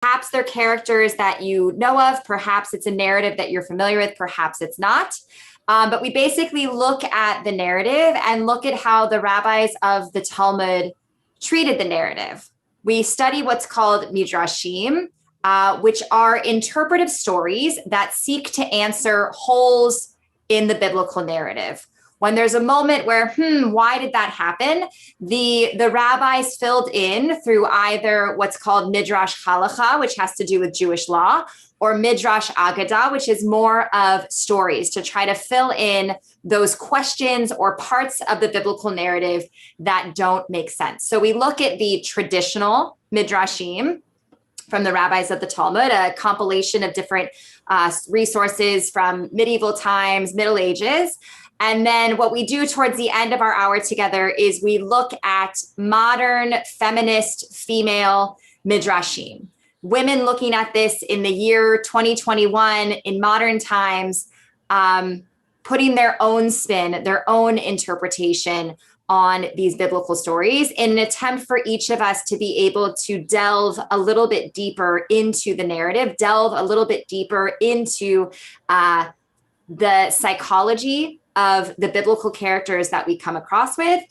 Perhaps they're characters that you know of, perhaps it's a narrative that you're familiar with, perhaps it's not. But we basically look at the narrative and look at how the rabbis of the Talmud treated the narrative. We study what's called Midrashim, which are interpretive stories that seek to answer holes in the biblical narrative. When there's a moment where, why did that happen? The rabbis filled in through either what's called Midrash Halacha, which has to do with Jewish law, or Midrash Agadah, which is more of stories to try to fill in those questions or parts of the biblical narrative that don't make sense. So we look at the traditional Midrashim from the rabbis of the Talmud, a compilation of different resources from medieval times, Middle Ages. And then what we do towards the end of our hour together is we look at modern feminist female Midrashim. Women looking at this in the year 2021 in modern times, putting their own spin, their own interpretation on these biblical stories in an attempt for each of us to be able to delve a little bit deeper into the narrative, delve a little bit deeper into the psychology of the biblical characters that we come across with,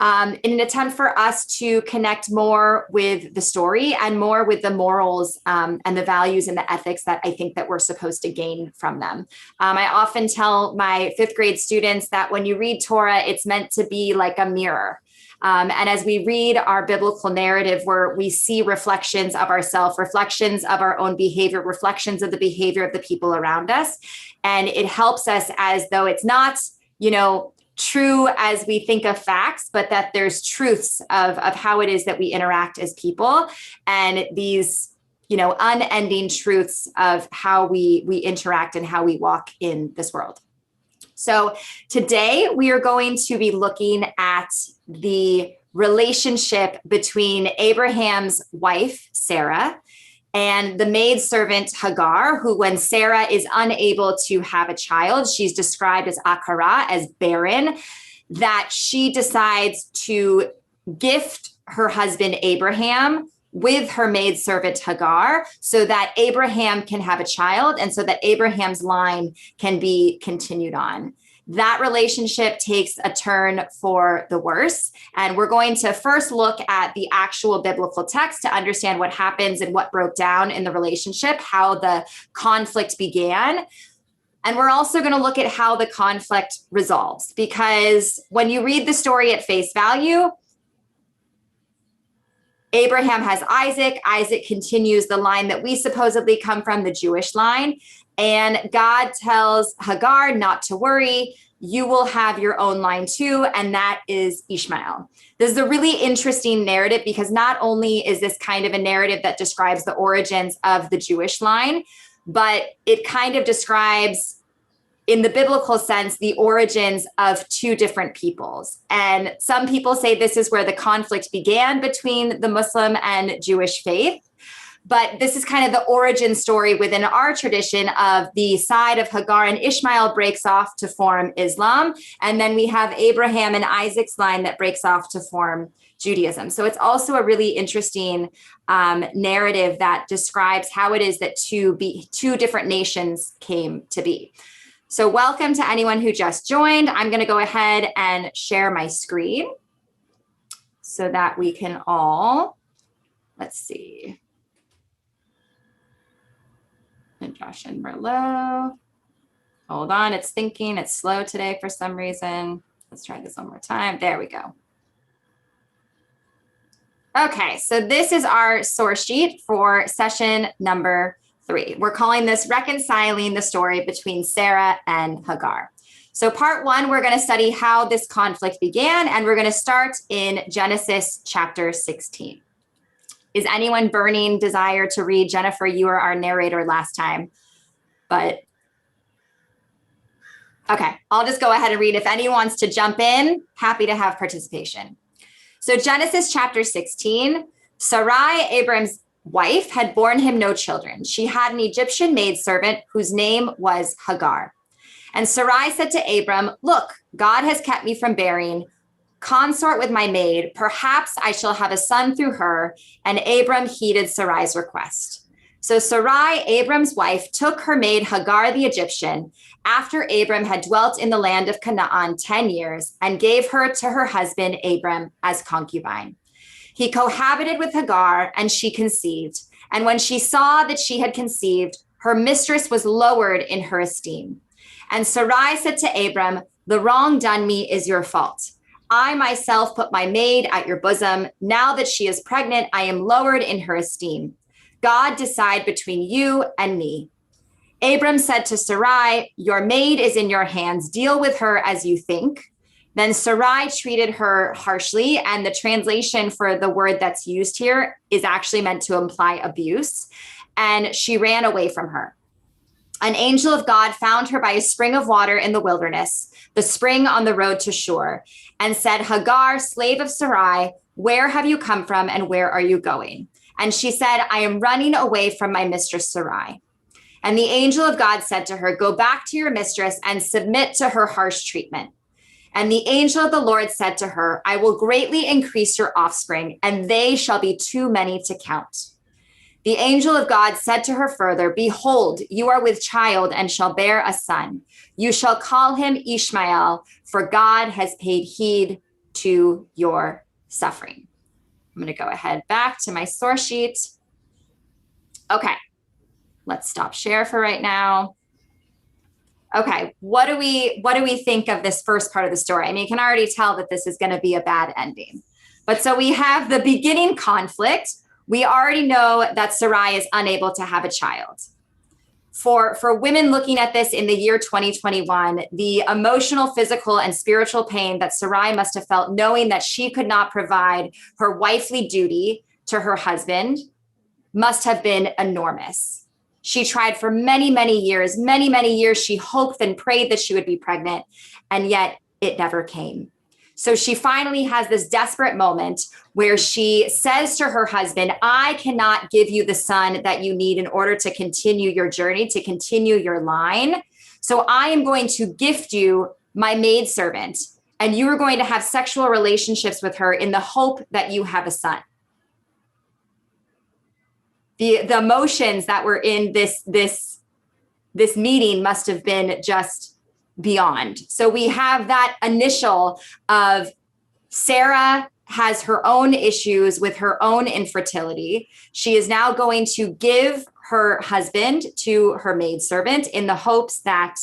in an attempt for us to connect more with the story and more with the morals and the values and the ethics that I think that we're supposed to gain from them. I often tell my 5th grade students that when you read Torah, it's meant to be like a mirror. And as we read our biblical narrative, where we see reflections of ourselves, reflections of our own behavior, reflections of the behavior of the people around us. And it helps us as though it's not, true as we think of facts, but that there's truths of how it is that we interact as people. And these, unending truths of how we interact and how we walk in this world. So today we are going to be looking at the relationship between Abraham's wife, Sarah, and the maidservant Hagar, who when Sarah is unable to have a child, she's described as akara, as barren, that she decides to gift her husband Abraham with her maidservant Hagar so that Abraham can have a child and so that Abraham's line can be continued on. That relationship takes a turn for the worse. And we're going to first look at the actual biblical text to understand what happens and what broke down in the relationship, how the conflict began. And we're also going to look at how the conflict resolves, because when you read the story at face value, Abraham has Isaac. Isaac continues the line that we supposedly come from, the Jewish line. And God tells Hagar not to worry, you will have your own line too, and that is Ishmael. This is a really interesting narrative because not only is this kind of a narrative that describes the origins of the Jewish line, but it kind of describes, in the biblical sense, the origins of 2 different peoples. And some people say this is where the conflict began between the Muslim and Jewish faith. But this is kind of the origin story within our tradition of the side of Hagar and Ishmael breaks off to form Islam. And then we have Abraham and Isaac's line that breaks off to form Judaism. So it's also a really interesting narrative that describes how it is that 2 different nations came to be. So welcome to anyone who just joined. I'm going to go ahead and share my screen so that we can all, let's see. Midrash and Merlot. Hold on, it's thinking, it's slow today for some reason. Let's try this one more time. There we go. Okay, so this is our source sheet for session number 3. We're calling this Reconciling the Story Between Sarah and Hagar. So part 1, we're going to study how this conflict began, and we're going to start in Genesis chapter 16. Is anyone burning desire to read? Jennifer, you were our narrator last time, but okay, I'll just go ahead and read. If anyone wants to jump in, happy to have participation. So Genesis chapter 16, Sarai, Abram's wife, had borne him no children. She had an Egyptian maidservant whose name was Hagar. And Sarai said to Abram, look, God has kept me from bearing. Consort with my maid, perhaps I shall have a son through her. And Abram heeded Sarai's request. So Sarai, Abram's wife, took her maid Hagar the Egyptian after Abram had dwelt in the land of Canaan 10 years and gave her to her husband Abram as concubine. He cohabited with Hagar and she conceived. And when she saw that she had conceived, her mistress was lowered in her esteem. And Sarai said to Abram, "The wrong done me is your fault. I myself put my maid at your bosom. Now that she is pregnant, I am lowered in her esteem. God decide between you and me." Abram said to Sarai, "Your maid is in your hands. Deal with her as you think." Then Sarai treated her harshly, and the translation for the word that's used here is actually meant to imply abuse, and she ran away from her. An angel of God found her by a spring of water in the wilderness, the spring on the road to Shur, and said, "Hagar, slave of Sarai, where have you come from and where are you going?" And she said, "I am running away from my mistress Sarai." And the angel of God said to her, "Go back to your mistress and submit to her harsh treatment." And the angel of the Lord said to her, "I will greatly increase your offspring, and they shall be too many to count." The angel of God said to her further, "Behold, you are with child and shall bear a son. You shall call him Ishmael, for God has paid heed to your suffering." I'm going to go ahead back to my source sheet. Okay, let's stop share for right now. Okay, what do we think of this first part of the story? I mean, you can already tell that this is going to be a bad ending. But so we have the beginning conflict. We already know that Sarai is unable to have a child. For women looking at this in the year 2021, the emotional, physical, and spiritual pain that Sarai must have felt knowing that she could not provide her wifely duty to her husband must have been enormous. She tried for many, many years she hoped and prayed that she would be pregnant, and yet it never came. So she finally has this desperate moment where she says to her husband, "I cannot give you the son that you need in order to continue your journey, to continue your line. So I am going to gift you my maidservant, and you are going to have sexual relationships with her in the hope that you have a son." The emotions that were in this meeting must have been just beyond. So we have that initial of Sarah has her own issues with her own infertility. She is now going to give her husband to her maidservant in the hopes that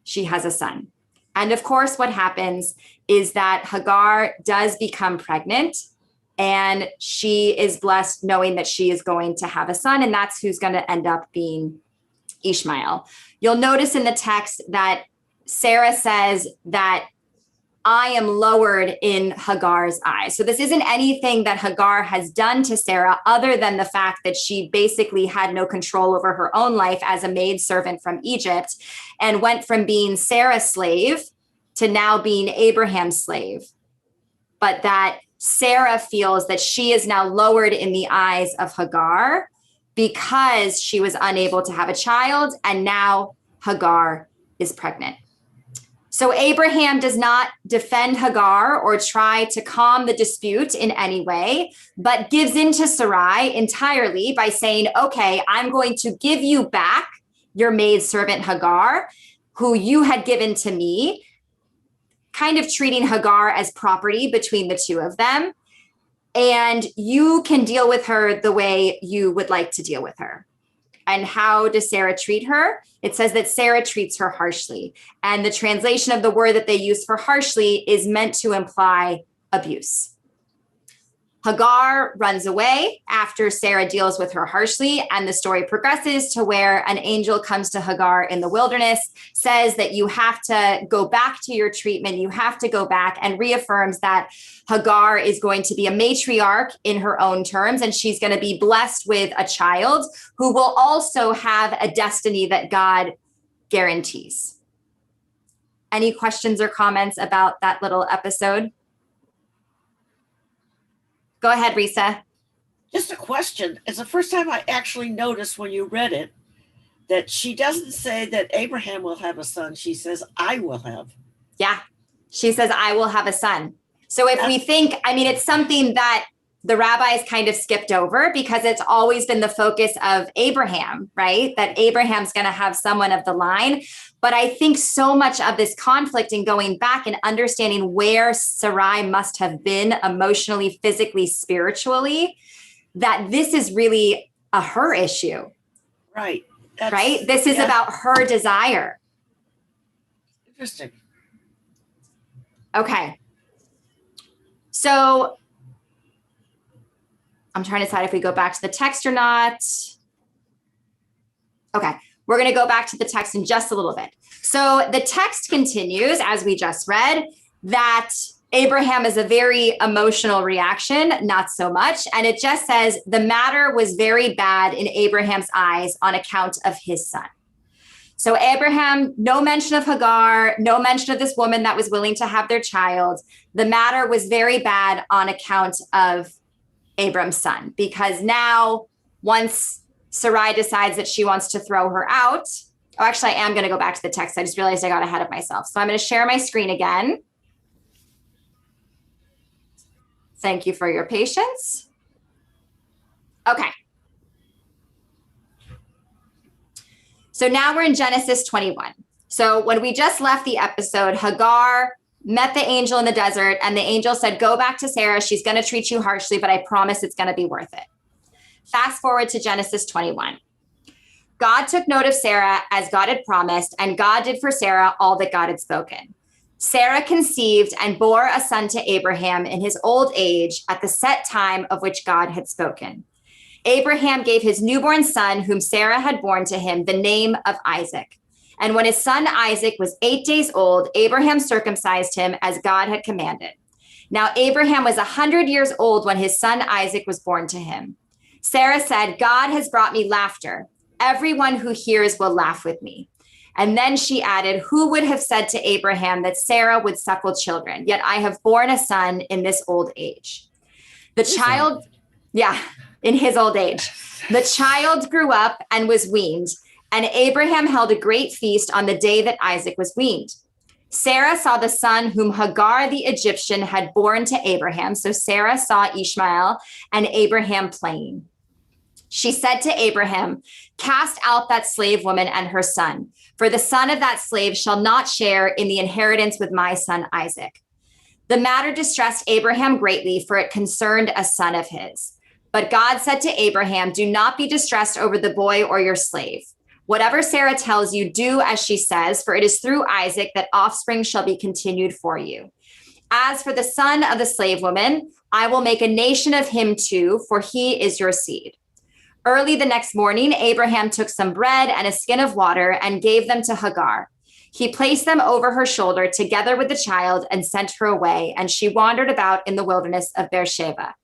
she has a son. And of course, what happens is that Hagar does become pregnant, and she is blessed knowing that she is going to have a son, and that's who's going to end up being Ishmael. You'll notice in the text that Sarah says that I am lowered in Hagar's eyes. So this isn't anything that Hagar has done to Sarah other than the fact that she basically had no control over her own life as a maidservant from Egypt and went from being Sarah's slave to now being Abraham's slave. But that Sarah feels that she is now lowered in the eyes of Hagar because she was unable to have a child, and now Hagar is pregnant. So Abraham does not defend Hagar or try to calm the dispute in any way, but gives in to Sarai entirely by saying, "Okay, I'm going to give you back your maidservant Hagar, who you had given to me," kind of treating Hagar as property between the two of them. "And you can deal with her the way you would like to deal with her." And how does Sarah treat her? It says that Sarah treats her harshly. And the translation of the word that they use for harshly is meant to imply abuse. Hagar runs away after Sarah deals with her harshly, and the story progresses to where an angel comes to Hagar in the wilderness, says that you have to go back to your treatment, you have to go back, and reaffirms that Hagar is going to be a matriarch in her own terms, and she's going to be blessed with a child who will also have a destiny that God guarantees. Any questions or comments about that little episode? Go ahead, Risa. Just a question. It's the first time I actually noticed when you read it that she doesn't say that Abraham will have a son. She says, "I will have." Yeah. She says, "I will have a son." So if we think, I mean, it's something that the rabbis kind of skipped over because it's always been the focus of Abraham, right? That Abraham's going to have someone of the line. But I think so much of this conflict and going back and understanding where Sarai must have been emotionally, physically, spiritually, that this is really a her issue. Right. Right? This is about her desire. Interesting. Okay. So I'm trying to decide if we go back to the text or not. Okay, we're going to go back to the text in just a little bit. So the text continues, as we just read, that Abraham is a very emotional reaction, not so much. And it just says, the matter was very bad in Abraham's eyes on account of his son. So Abraham, no mention of Hagar, no mention of this woman that was willing to have their child. The matter was very bad on account of Abram's son, because now once Sarai decides that she wants to throw her out. Oh, actually, I am going to go back to the text. I just realized I got ahead of myself. So I'm going to share my screen again. Thank you for your patience. Okay. So now we're in Genesis 21. So when we just left the episode, Hagar met the angel in the desert, and the angel said, go back to Sarah. She's going to treat you harshly, but I promise it's going to be worth it. Fast forward to Genesis 21. God took note of Sarah as God had promised, and God did for Sarah all that God had spoken. Sarah conceived and bore a son to Abraham in his old age at the set time of which God had spoken. Abraham gave his newborn son, whom Sarah had borne to him, the name of Isaac. And when his son Isaac was 8 days old, Abraham circumcised him as God had commanded. Now Abraham was 100 years old when his son Isaac was born to him. Sarah said, God has brought me laughter. Everyone who hears will laugh with me. And then she added, who would have said to Abraham that Sarah would suckle children? Yet I have borne a son in this old age. The child, in his old age. The child grew up and was weaned, and Abraham held a great feast on the day that Isaac was weaned. Sarah saw the son whom Hagar the Egyptian had borne to Abraham. So Sarah saw Ishmael and Abraham playing. She said to Abraham, cast out that slave woman and her son, for the son of that slave shall not share in the inheritance with my son Isaac. The matter distressed Abraham greatly, for it concerned a son of his. But God said to Abraham, do not be distressed over the boy or your slave. Whatever Sarah tells you, do as she says, for it is through Isaac that offspring shall be continued for you. As for the son of the slave woman, I will make a nation of him too, for he is your seed. Early the next morning, Abraham took some bread and a skin of water and gave them to Hagar. He placed them over her shoulder together with the child and sent her away, and she wandered about in the wilderness of Beersheba.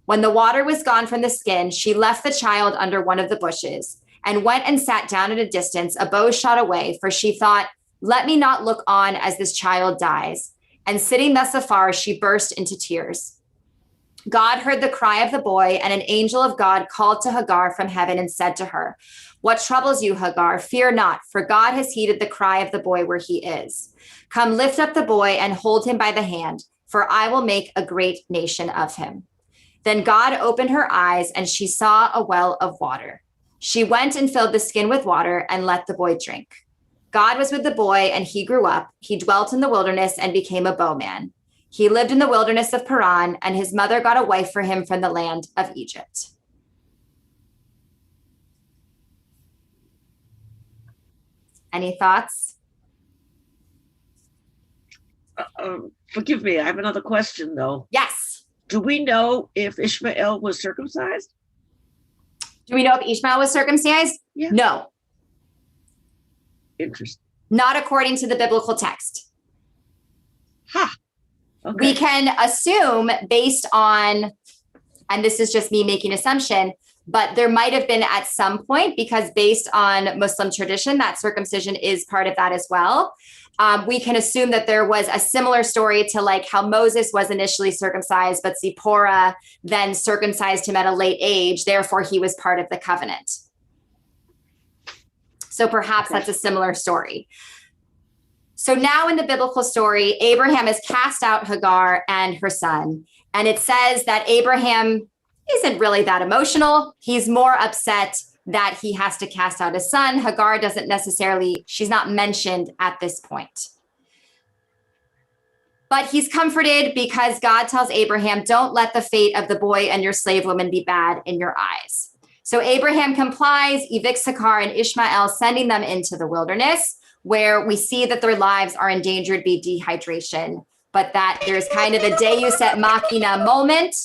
When the water was gone from the skin, she left the child under one of the bushes and went and sat down at a distance, a bow shot away, for she thought, let me not look on as this child dies. And sitting thus afar, she burst into tears. God heard the cry of the boy, and an angel of God called to Hagar from heaven and said to her, what troubles you, Hagar? Fear not, for God has heeded the cry of the boy where he is. Come, lift up the boy and hold him by the hand, for I will make a great nation of him. Then God opened her eyes, and she saw a well of water. She went and filled the skin with water and let the boy drink. God was with the boy, and he grew up. He dwelt in the wilderness and became a bowman. He lived in the wilderness of Paran, and his mother got a wife for him from the land of Egypt. Any thoughts? Forgive me, I have another question, though. Yes. Do we know if Ishmael was circumcised? Do we know if Ishmael was circumcised? Yeah. No. Interesting. Not according to the biblical text. Ha. Okay. We can assume based on, and this is just me making assumption, but there might have been at some point, because based on Muslim tradition, that circumcision is part of that as well. We can assume that there was a similar story to like how Moses was initially circumcised, but Zipporah then circumcised him at a late age. Therefore, he was part of the covenant. So perhaps that's a similar story. So now in the biblical story, Abraham has cast out Hagar and her son, And it says that Abraham isn't really that emotional. He's more upset that he has to cast out his son. Hagar doesn't necessarily, she's not mentioned at this point. But he's comforted because God tells Abraham, don't let the fate of the boy and your slave woman be bad in your eyes. So Abraham complies, evicts Hagar and Ishmael, sending them into the wilderness, where we see that their lives are endangered by dehydration, but that there's kind of a deus et machina moment.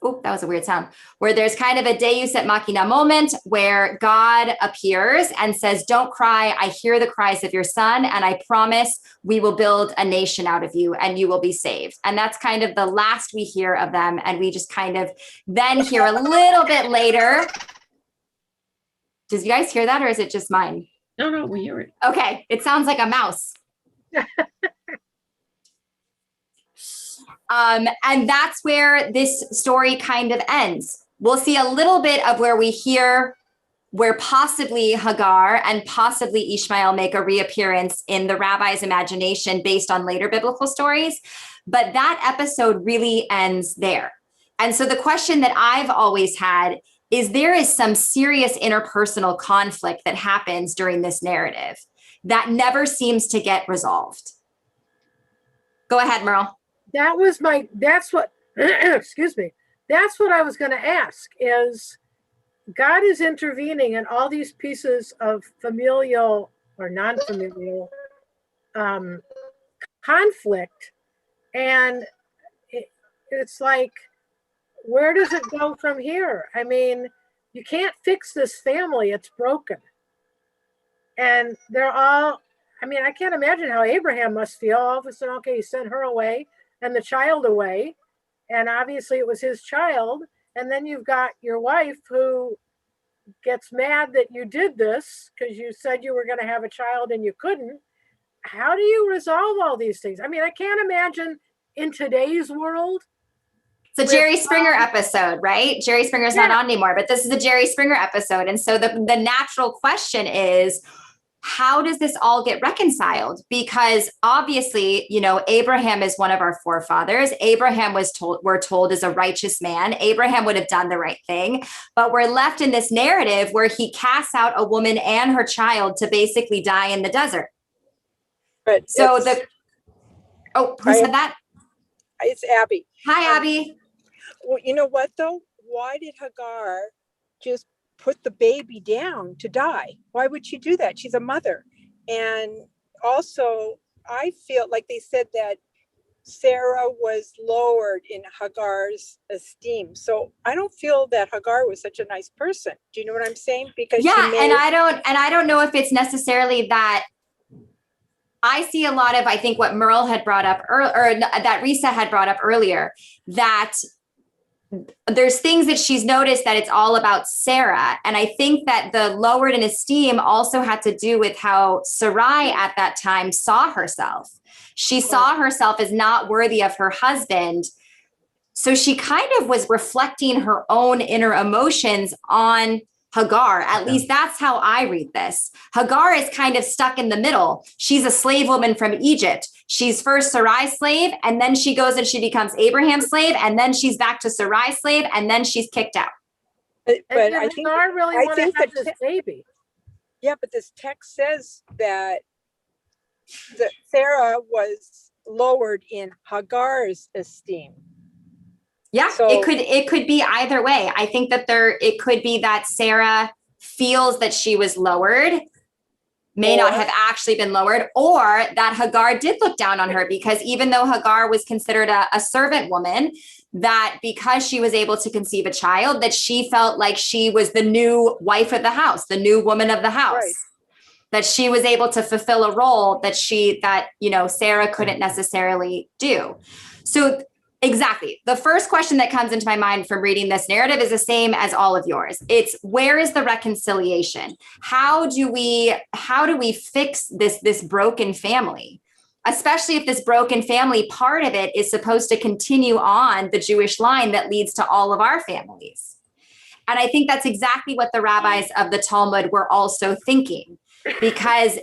Oh, that was a weird sound. Where there's kind of a deus et machina moment where God appears and says, don't cry. I hear the cries of your son, and I promise we will build a nation out of you and you will be saved. And that's kind of the last we hear of them. And we just kind of then hear a little bit later. Did you guys hear that, or is it just mine? No, we hear it. Okay. It sounds like a mouse. And that's where this story kind of ends. We'll see a little bit of where we hear where possibly Hagar and possibly Ishmael make a reappearance in the rabbi's imagination based on later biblical stories. But that episode really ends there. And so the question that I've always had is, there is some serious interpersonal conflict that happens during this narrative that never seems to get resolved. Go ahead, Merle. That's what, excuse me. That's what I was going to ask is, God is intervening in all these pieces of familial or non-familial conflict. And it's like, where does it go from here? I mean, you can't fix this family. It's broken. And they're all, I mean, I can't imagine how Abraham must feel. All of a sudden, okay, he sent her away and the child away. And obviously it was his child. And then you've got your wife who gets mad that you did this because you said you were going to have a child and you couldn't. How do you resolve all these things? I mean, I can't imagine in today's world. It's a Jerry Springer episode, right? Jerry Springer's not on anymore, but this is a Jerry Springer episode. And so the natural question is, how does this all get reconciled? Because obviously, you know, Abraham is one of our forefathers. Abraham we're told is a righteous man. Abraham would have done the right thing, but we're left in this narrative where he casts out a woman and her child to basically die in the desert. But so who said that? It's Abby. Hi, Abby. Well, you know what though? Why did Hagar just put the baby down to die? Why would she do that? She's a mother. And also, I feel like they said that Sarah was lowered in Hagar's esteem. So I don't feel that Hagar was such a nice person. Do you know what I'm saying? Because I don't know if it's necessarily that. I see a lot of, I think what Merle had brought up or that Risa had brought up earlier, that there's things that she's noticed that it's all about Sarah. And I think that the lowered in esteem also had to do with how Sarai at that time saw herself. She saw herself as not worthy of her husband. So she kind of was reflecting her own inner emotions on Hagar. At least that's how I read this. Hagar is kind of stuck in the middle. She's a slave woman from Egypt. She's first Sarai's slave, and then she goes and she becomes Abraham's slave, and then she's back to Sarai's slave, and then she's kicked out. But I think Hagar really want to have this baby. Yeah, but this text says that Sarah was lowered in Hagar's esteem. Yeah, so it could be either way. I think that it could be that Sarah feels that she was lowered, may not have actually been lowered, or that Hagar did look down on her, because even though Hagar was considered a servant woman, that because she was able to conceive a child, that she felt like she was the new wife of the house, the new woman of the house, right. That she was able to fulfill a role that Sarah couldn't necessarily do. So exactly. The first question that comes into my mind from reading this narrative is the same as all of yours. It's, where is the reconciliation? How do we fix this broken family? Especially if this broken family, part of it is supposed to continue on the Jewish line that leads to all of our families. And I think that's exactly what the rabbis of the Talmud were also thinking, because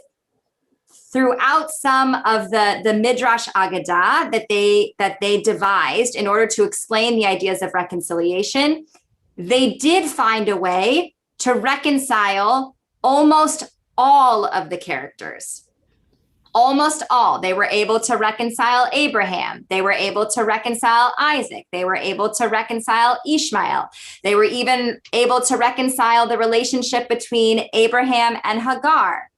throughout some of the Midrash Agadah that they devised in order to explain the ideas of reconciliation, they did find a way to reconcile almost all of the characters. Almost all. They were able to reconcile Abraham. They were able to reconcile Isaac. They were able to reconcile Ishmael. They were even able to reconcile the relationship between Abraham and Hagar.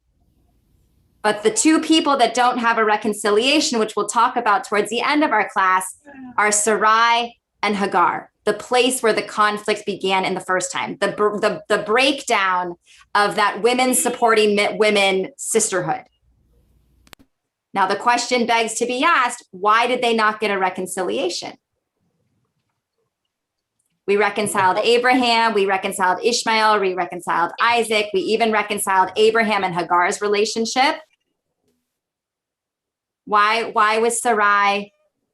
But the two people that don't have a reconciliation, which we'll talk about towards the end of our class, are Sarai and Hagar, the place where the conflict began in the first time, the breakdown of that women supporting women sisterhood. Now, the question begs to be asked, why did they not get a reconciliation? We reconciled Abraham, we reconciled Ishmael, we reconciled Isaac, we even reconciled Abraham and Hagar's relationship. Why was Sarai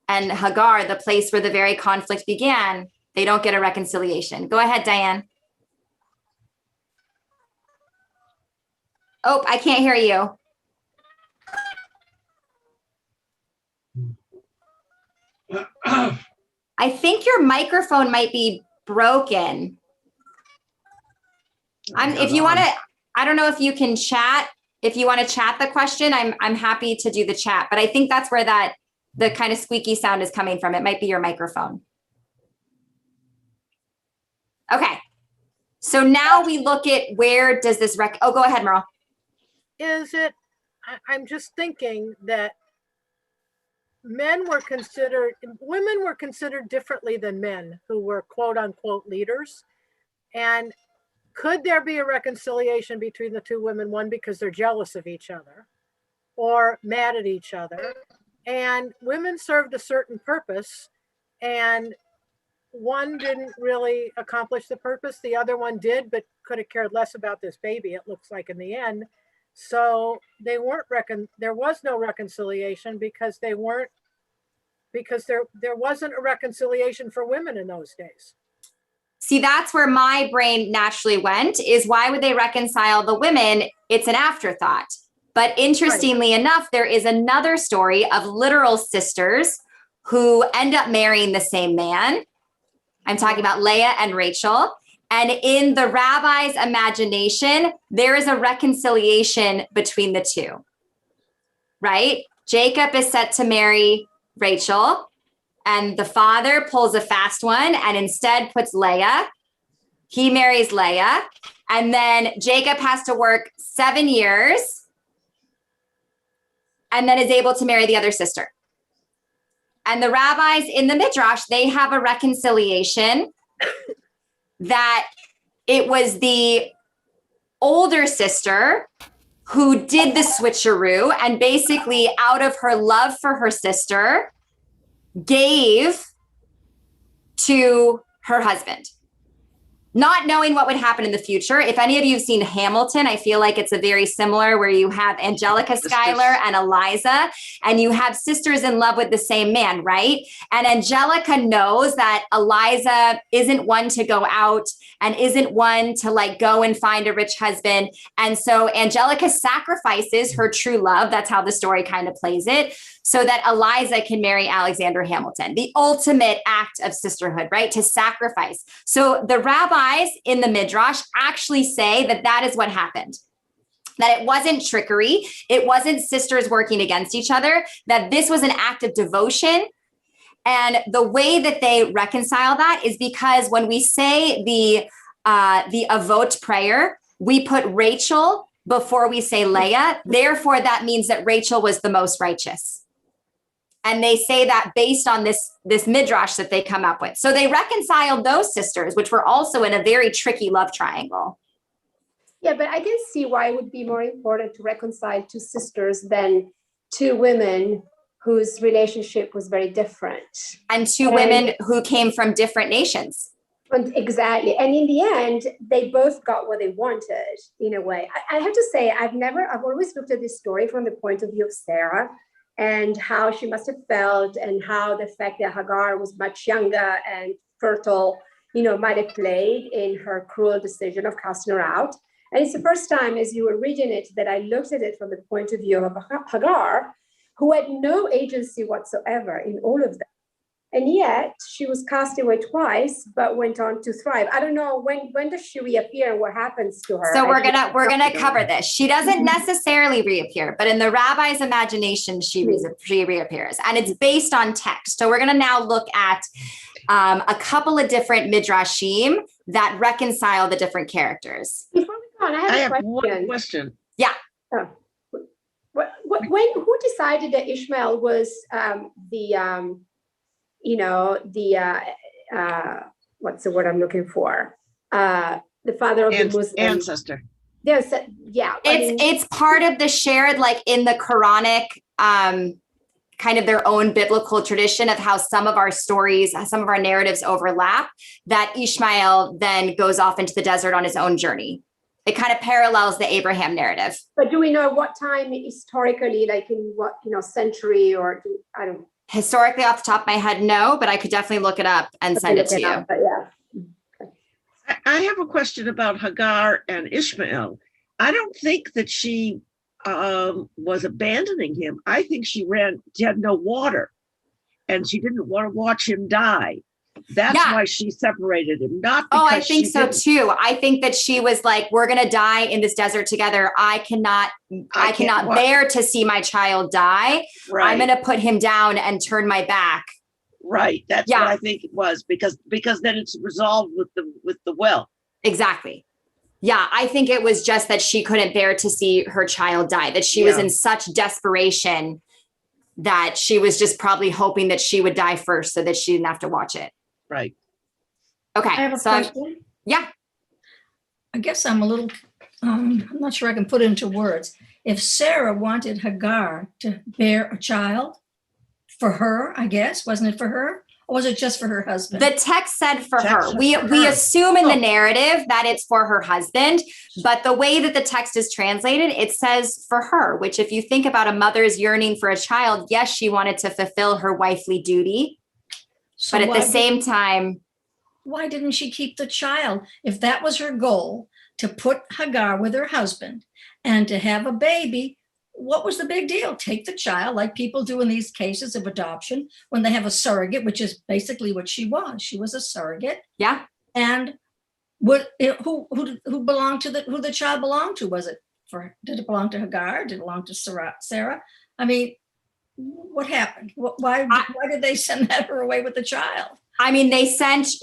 and Hagar the place where the very conflict began? They don't get a reconciliation. Go ahead, Diane. Oh, I can't hear you. I think your microphone might be broken. If you want to, I don't know if you can chat. If you want to chat the question, I'm happy to do the chat, but I think that's where the kind of squeaky sound is coming from. It might be your microphone. Okay. So now we look at where does this oh, go ahead, Merle. I'm just thinking that women were considered differently than men who were quote unquote leaders. And could there be a reconciliation between the two women? One, because they're jealous of each other or mad at each other. And women served a certain purpose, and one didn't really accomplish the purpose. The other one did, but could have cared less about this baby, it looks like in the end. So they weren't there was no reconciliation because there wasn't a reconciliation for women in those days. See, that's where my brain naturally went, is why would they reconcile the women? It's an afterthought. But interestingly enough, there is another story of literal sisters who end up marrying the same man. I'm talking about Leia and Rachel. And in the rabbi's imagination, there is a reconciliation between the two, right? Jacob is set to marry Rachel, and the father pulls a fast one and instead puts Leia. He marries Leia, and then Jacob has to work 7 years and then is able to marry the other sister. And the rabbis in the Midrash, they have a reconciliation that it was the older sister who did the switcheroo and basically out of her love for her sister gave to her husband, not knowing what would happen in the future. If any of you have seen Hamilton, I feel like it's a very similar where you have Angelica Schuyler and Eliza, and you have sisters in love with the same man, right? And Angelica knows that Eliza isn't one to go out and isn't one to like go and find a rich husband. And so Angelica sacrifices her true love. That's how the story kind of plays it, so that Eliza can marry Alexander Hamilton, the ultimate act of sisterhood, right? To sacrifice. So the rabbis in the Midrash actually say that that is what happened, that it wasn't trickery. It wasn't sisters working against each other, that this was an act of devotion. And the way that they reconcile that is because when we say the Avot prayer, we put Rachel before we say Leia. Therefore, that means that Rachel was the most righteous. And they say that based on this Midrash that they come up with. So they reconciled those sisters, which were also in a very tricky love triangle. Yeah, but I can see why it would be more important to reconcile two sisters than two women whose relationship was very different. And two women who came from different nations. Exactly. And in the end, they both got what they wanted in a way. I have to say, I've always looked at this story from the point of view of Sarah and how she must have felt, and how the fact that Hagar was much younger and fertile, might have played in her cruel decision of casting her out. And it's the first time as you were reading it that I looked at it from the point of view of Hagar, who had no agency whatsoever in all of that. And yet she was cast away twice, but went on to thrive. I don't know when does she reappear and what happens to her? So we're gonna cover this. She doesn't necessarily reappear, but in the rabbi's imagination, she reappears, and it's based on text. So we're gonna now look at a couple of different midrashim that reconcile the different characters. Before we go on, I have one question. Yeah. Who decided that Ishmael was what's the word I'm looking for? The father of the Muslim ancestor. There's it's part of the shared, like in the Quranic, kind of their own biblical tradition of how some of our stories, some of our narratives overlap, that Ishmael then goes off into the desert on his own journey. It kind of parallels the Abraham narrative. But do we know what time historically, like in what, century, or I don't. Historically, off the top of my head, no, but I could definitely look it up and send it to you. But yeah. I have a question about Hagar and Ishmael. I don't think that she was abandoning him. I think she had no water, and she didn't want to watch him die. That's why she separated him. Not because I think so too. I think that she was like, we're going to die in this desert together. I cannot bear to see my child die. Right. I'm going to put him down and turn my back. Right. That's what I think it was, because then it's resolved with the well. Exactly. Yeah. I think it was just that she couldn't bear to see her child die, that she was in such desperation that she was just probably hoping that she would die first so that she didn't have to watch it. Right. Okay. I have a question. Yeah. I guess I'm a little, I'm not sure I can put it into words. If Sarah wanted Hagar to bear a child for her, I guess, wasn't it for her? Or was it just for her husband? The text said for her. We assume in the narrative that it's for her husband, but the way that the text is translated, it says for her, which if you think about a mother's yearning for a child, yes, she wanted to fulfill her wifely duty. So but at the same time, why didn't she keep the child? If that was her goal, to put Hagar with her husband and to have a baby, what was the big deal? Take the child, like people do in these cases of adoption when they have a surrogate, which is basically what she was. She was a surrogate. Yeah. And who belonged to who the child belonged to? Did it belong to Hagar? Did it belong to Sarah? I mean, what happened? Why did they send her away with the child? I mean,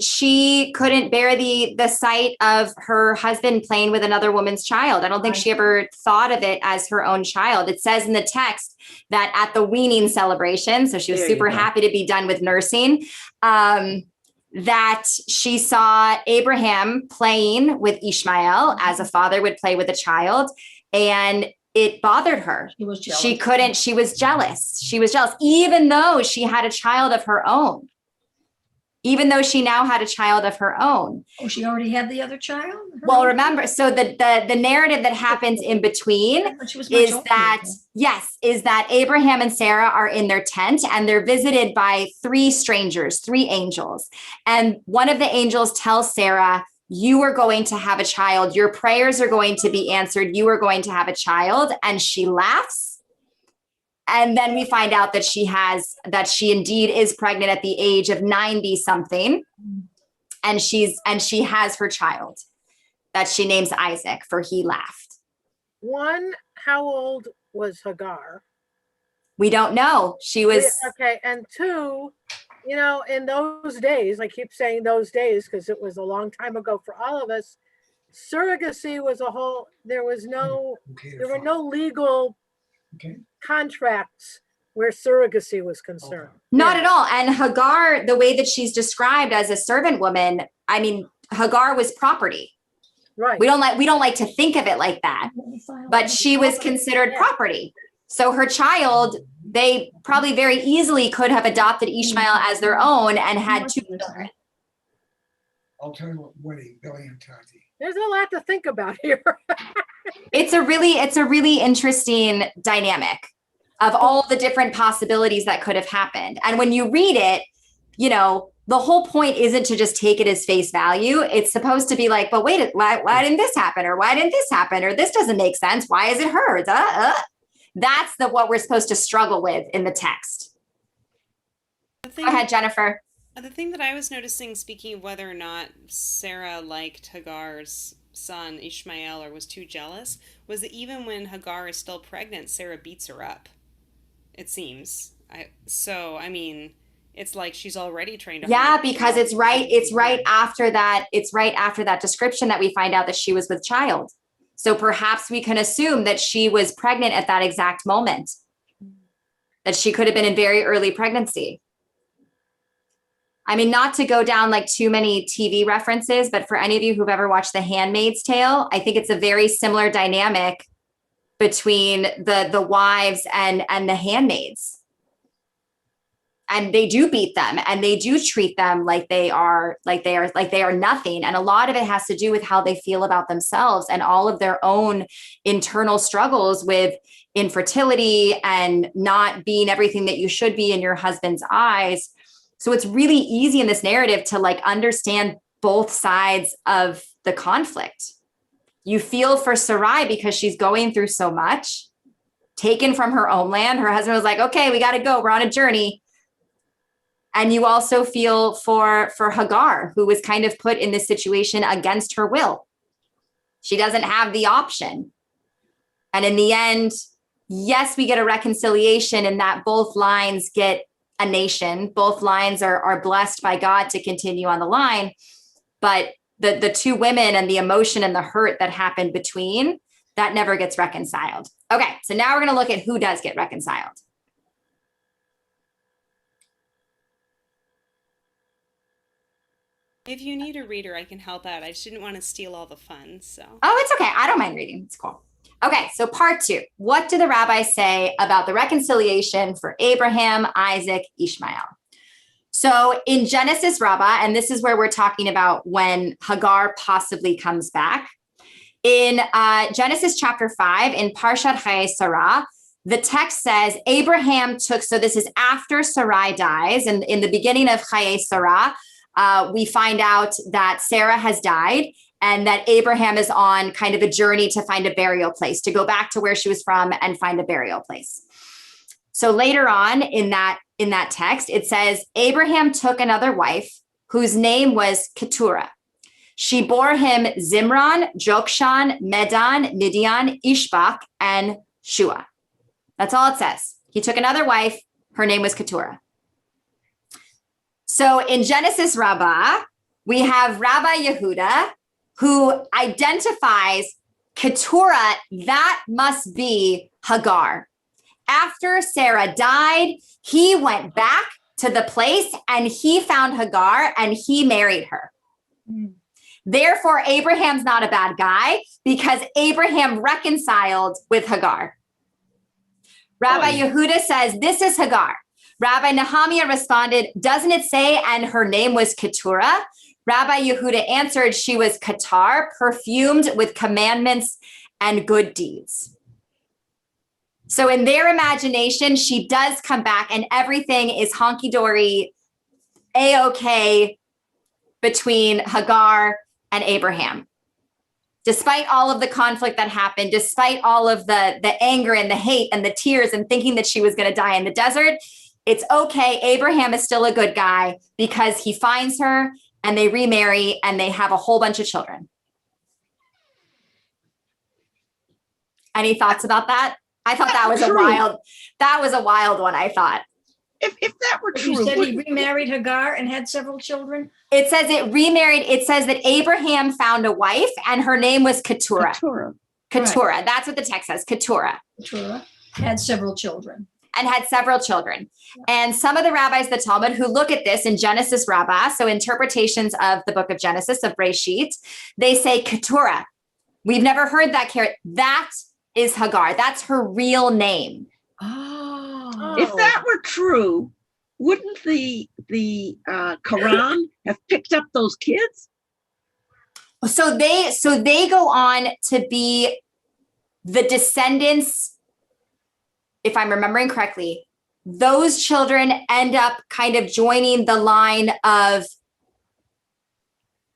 she couldn't bear the sight of her husband playing with another woman's child. I don't think she ever thought of it as her own child. It says in the text that at the weaning celebration, so she was super happy to be done with nursing, that she saw Abraham playing with Ishmael as a father would play with a child. And it bothered her. She was jealous. She was jealous. She was jealous, even though she had a child of her own. Even though she now had a child of her own. Oh, she already had the other child? Well, remember, so the narrative that happens in between is that Abraham and Sarah are in their tent and they're visited by three angels. And one of the angels tells Sarah, you are going to have a child. Your prayers are going to be answered. You are going to have a child. And she laughs. And then we find out that she indeed is pregnant at the age of 90 something. And she has her child that she names Isaac, for he laughed. One, how old was Hagar? We don't know. She was. Okay. And two, in those days, I keep saying those days because it was a long time ago for all of us, surrogacy was there were no legal contracts where surrogacy was concerned. Not at all. And Hagar, the way that she's described as a servant woman, I mean, Hagar was property. Right. We don't like to think of it like that, but she was considered property. So her child, they probably very easily could have adopted Ishmael as their own and had two children. I'll tell you what, Winnie, Billy and Tati. There's a lot to think about here. It's a really interesting dynamic of all the different possibilities that could have happened. And when you read it, you know, the whole point isn't to just take it as face value. It's supposed to be like, but wait, why didn't this happen? Or why didn't this happen? Or this doesn't make sense. Why is it her? That's what we're supposed to struggle with in the text. Go ahead, Jennifer. The thing that I was noticing, speaking of whether or not Sarah liked Hagar's son Ishmael or was too jealous, was that even when Hagar is still pregnant, Sarah beats her up. It seems. I mean, it's like she's already trained. Yeah, because it's right after that description that we find out that she was with child. So perhaps we can assume that she was pregnant at that exact moment, that she could have been in very early pregnancy. I mean, not to go down like too many TV references, but for any of you who've ever watched The Handmaid's Tale, I think it's a very similar dynamic between the wives and the handmaids. And they do beat them and they do treat them like they are nothing. And a lot of it has to do with how they feel about themselves and all of their own internal struggles with infertility and not being everything that you should be in your husband's eyes. So it's really easy in this narrative to like understand both sides of the conflict. You feel for Sarai because she's going through so much, taken from her homeland. Her husband was like, okay, we got to go. We're on a journey. And you also feel for Hagar, who was kind of put in this situation against her will. She doesn't have the option. And in the end, yes, we get a reconciliation in that both lines get a nation. Both lines are blessed by God to continue on the line. But the two women and the emotion and the hurt that happened between, that never gets reconciled. Okay, so now we're going to look at who does get reconciled. If you need a reader, I can help out. I just didn't want to steal all the fun, so. Oh, it's okay. I don't mind reading. It's cool. Okay, so part 2. What do the rabbis say about the reconciliation for Abraham, Isaac, Ishmael? So in Genesis Rabbah, and this is where we're talking about when Hagar possibly comes back. In Genesis chapter 5, in Parshat Chayei Sarah, the text says Abraham took, so this is after Sarai dies, and in the beginning of Chayei Sarah, we find out that Sarah has died and that Abraham is on kind of a journey to find a burial place, to go back to where she was from and find a burial place. So later on in that text, it says, Abraham took another wife whose name was Keturah. She bore him Zimran, Jokshan, Medan, Midian, Ishbak, and Shua. That's all it says. He took another wife. Her name was Keturah. So in Genesis Rabbah, we have Rabbi Yehuda, who identifies Keturah, that must be Hagar. After Sarah died, he went back to the place and he found Hagar and he married her. Therefore, Abraham's not a bad guy because Abraham reconciled with Hagar. Rabbi Yehuda says, this is Hagar. Rabbi Nehemiah responded, doesn't it say, and her name was Keturah? Rabbi Yehuda answered, she was Qatar, perfumed with commandments and good deeds. So in their imagination, she does come back and everything is honky-dory, A-okay between Hagar and Abraham. Despite all of the conflict that happened, despite all of the anger and the hate and the tears and thinking that she was going to die in the desert, it's okay. Abraham is still a good guy because he finds her and they remarry and they have a whole bunch of children. Any thoughts about that? I thought that was a wild one, I thought. If that were true. You said he remarried Hagar and had several children? It says it remarried. It says that Abraham found a wife and her name was Keturah. Keturah. Right. That's what the text says. Keturah. Keturah had several children. And had several children. And some of the rabbis, the Talmud, who look at this in Genesis Rabbah, so interpretations of the book of Genesis, of Breshit, they say Keturah. We've never heard that. That is Hagar. That's her real name. Oh. If that were true, wouldn't the Quran have picked up those kids? So they go on to be the descendants, if I'm remembering correctly, those children end up kind of joining the line of,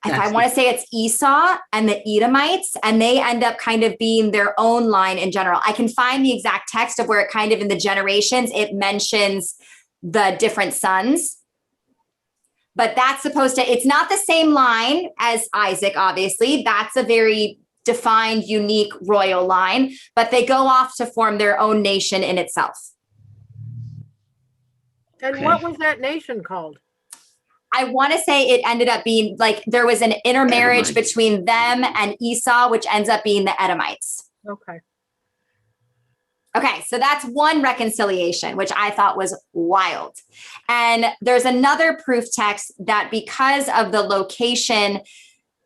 if I want to say it's Esau and the Edomites, and they end up kind of being their own line in general. I can find the exact text of where it kind of in the generations, it mentions the different sons. But that's supposed to, it's not the same line as Isaac, obviously. That's a very defined, unique royal line, but they go off to form their own nation in itself. And what was that nation called? I want to say it ended up being like there was an intermarriage between them and Esau, which ends up being the Edomites. Okay. Okay, so that's one reconciliation, which I thought was wild. And there's another proof text that because of the location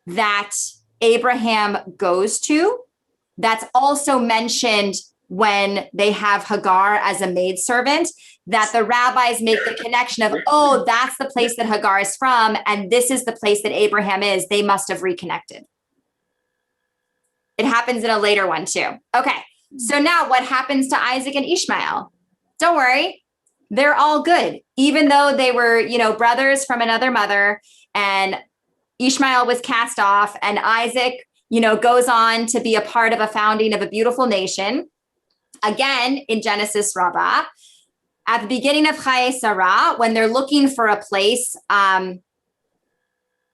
that Abraham goes to, that's also mentioned when they have Hagar as a maidservant, that the rabbis make the connection of, oh, that's the place that Hagar is from, and this is the place that Abraham is. They must have reconnected. It happens in a later one too. Okay, so now what happens to Isaac and Ishmael? Don't worry, they're all good. Even though they were, brothers from another mother, and Ishmael was cast off, and Isaac, goes on to be a part of a founding of a beautiful nation. Again, in Genesis Rabbah, at the beginning of Chayei Sarah, when they're looking for a place, not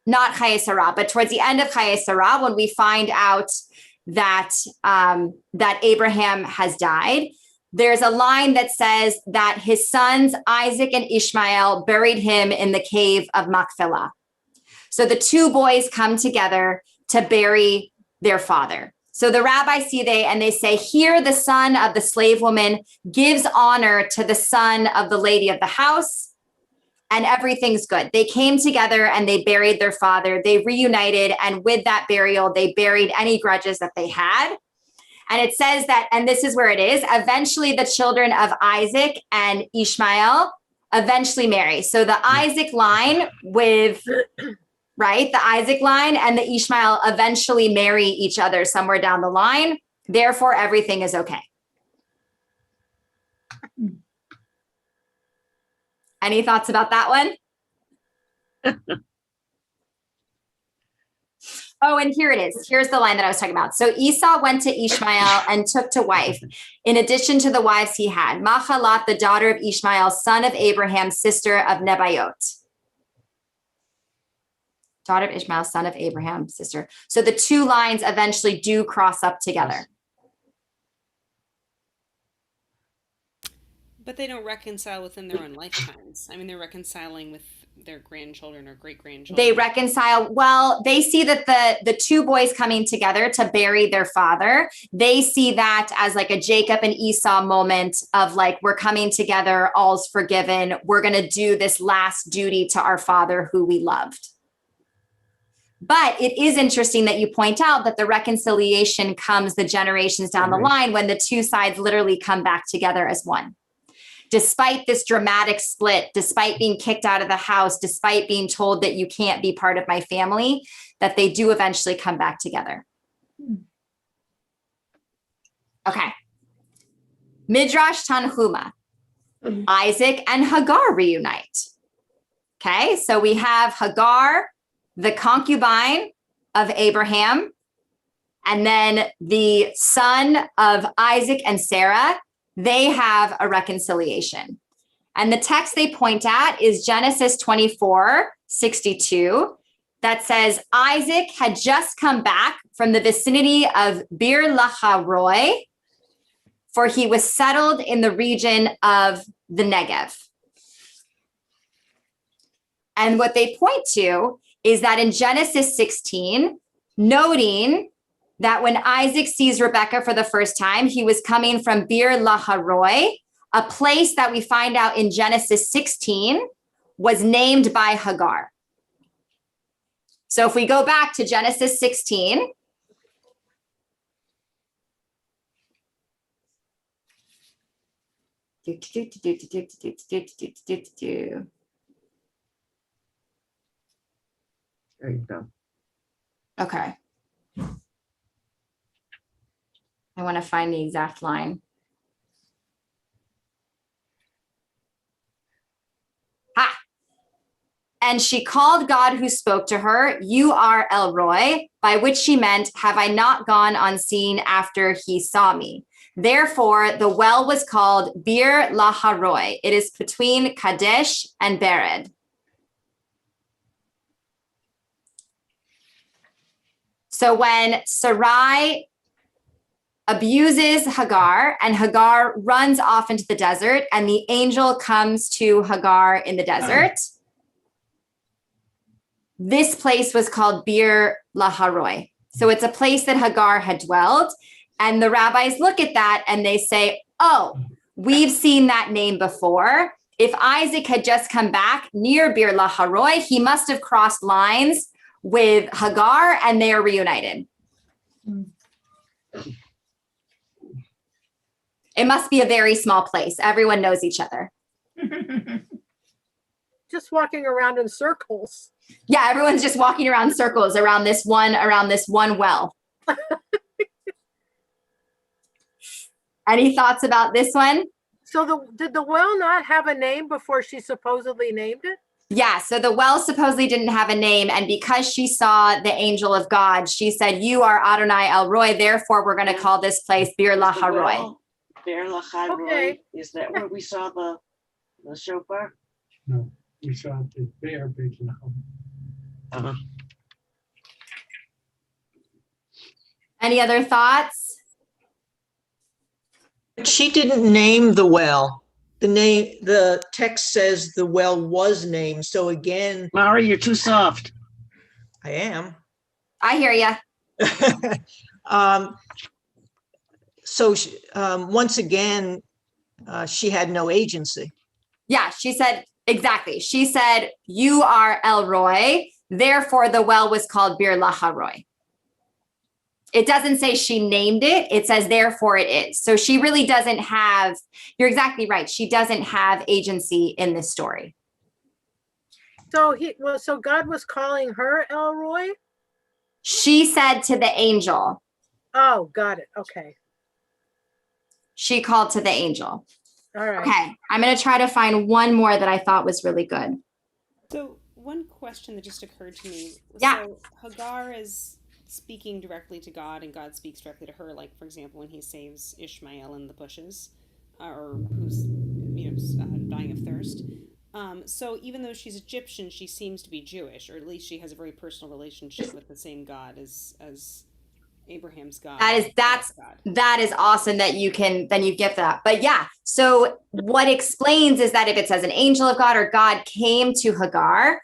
Chayei Sarah, but towards the end of Chayei Sarah, when we find out that that Abraham has died, there's a line that says that his sons Isaac and Ishmael buried him in the cave of Machpelah. So the two boys come together to bury their father. So the rabbis see they say, here the son of the slave woman gives honor to the son of the lady of the house, and everything's good. They came together and they buried their father. They reunited, and with that burial, they buried any grudges that they had. And it says that, and this is where it is, eventually the children of Isaac and Ishmael eventually marry. So the Isaac line with... right? The Isaac line and the Ishmael eventually marry each other somewhere down the line. Therefore, everything is okay. Any thoughts about that one? Oh, and here it is. Here's the line that I was talking about. So Esau went to Ishmael and took to wife, in addition to the wives he had, Mahalat, the daughter of Ishmael, son of Abraham, sister of Nebaioth. Daughter of Ishmael, son of Abraham, sister. So the two lines eventually do cross up together. But they don't reconcile within their own lifetimes. I mean, they're reconciling with their grandchildren or great-grandchildren. They reconcile. Well, they see that the two boys coming together to bury their father, they see that as like a Jacob and Esau moment of like, we're coming together, all's forgiven. We're going to do this last duty to our father who we loved. But it is interesting that you point out that the reconciliation comes the generations down the line when the two sides literally come back together as one. Despite this dramatic split, despite being kicked out of the house, despite being told that you can't be part of my family, that they do eventually come back together. Okay. Midrash Tanhuma, Isaac and Hagar reunite. Okay, so we have Hagar, the concubine of Abraham, and then the son of Isaac and Sarah, they have a reconciliation. And the text they point at is Genesis 24:62, that says Isaac had just come back from the vicinity of Bir Laharoi, for he was settled in the region of the Negev. And what they point to is that in Genesis 16, noting that when Isaac sees Rebekah for the first time, he was coming from Bir Laharoi, a place that we find out in Genesis 16 was named by Hagar. So if we go back to Genesis 16, There you go. okay. I want to find the exact line. And she called God who spoke to her, "You are El Roi," by which she meant, "Have I not gone unseen after he saw me?" Therefore, the well was called Bir Laharoi. It is between Kadesh and Bered. So when Sarai abuses Hagar and Hagar runs off into the desert and the angel comes to Hagar in the desert, this place was called Bir Laharoi. So it's a place that Hagar had dwelled. And the rabbis look at that and they say, oh, we've seen that name before. If Isaac had just come back near Bir Laharoi, he must have crossed lines with Hagar and they are reunited. It must be a very small place. Everyone knows each other. Just walking around in circles. Yeah, everyone's just walking around in circles around this one well. Any thoughts about this one? So did the well not have a name before she supposedly named it? Yeah, so the well supposedly didn't have a name. And because she saw the angel of God, she said, "You are Adonai El Roi. Therefore, we're going to call this place Bir Laharoi." Bir Laharoi. Okay. Is that where we saw the shofar? No, we saw the bear big now. Uh-huh. Any other thoughts? She didn't name the well. The text says the well was named. So again, Mari, you're too soft. I am. I hear you. So once again, she had no agency. Yeah, she said, exactly. She said, "You are El Roi. Therefore, the well was called Bir Laharoi." It doesn't say she named it. It says, therefore it is. So she really doesn't have, you're exactly right. She doesn't have agency in this story. So so God was calling her El Roi? She said to the angel. Oh, got it. Okay. She called to the angel. All right. Okay. I'm going to try to find one more that I thought was really good. So one question that just occurred to me. Yeah. So Hagar is speaking directly to God and God speaks directly to her, like for example when he saves Ishmael in the bushes, or who's dying of thirst. So even though she's Egyptian, she seems to be Jewish, or at least she has a very personal relationship with the same God as Abraham's God. That is awesome that you get that. But yeah, so what explains is that if it says an angel of God or God came to Hagar,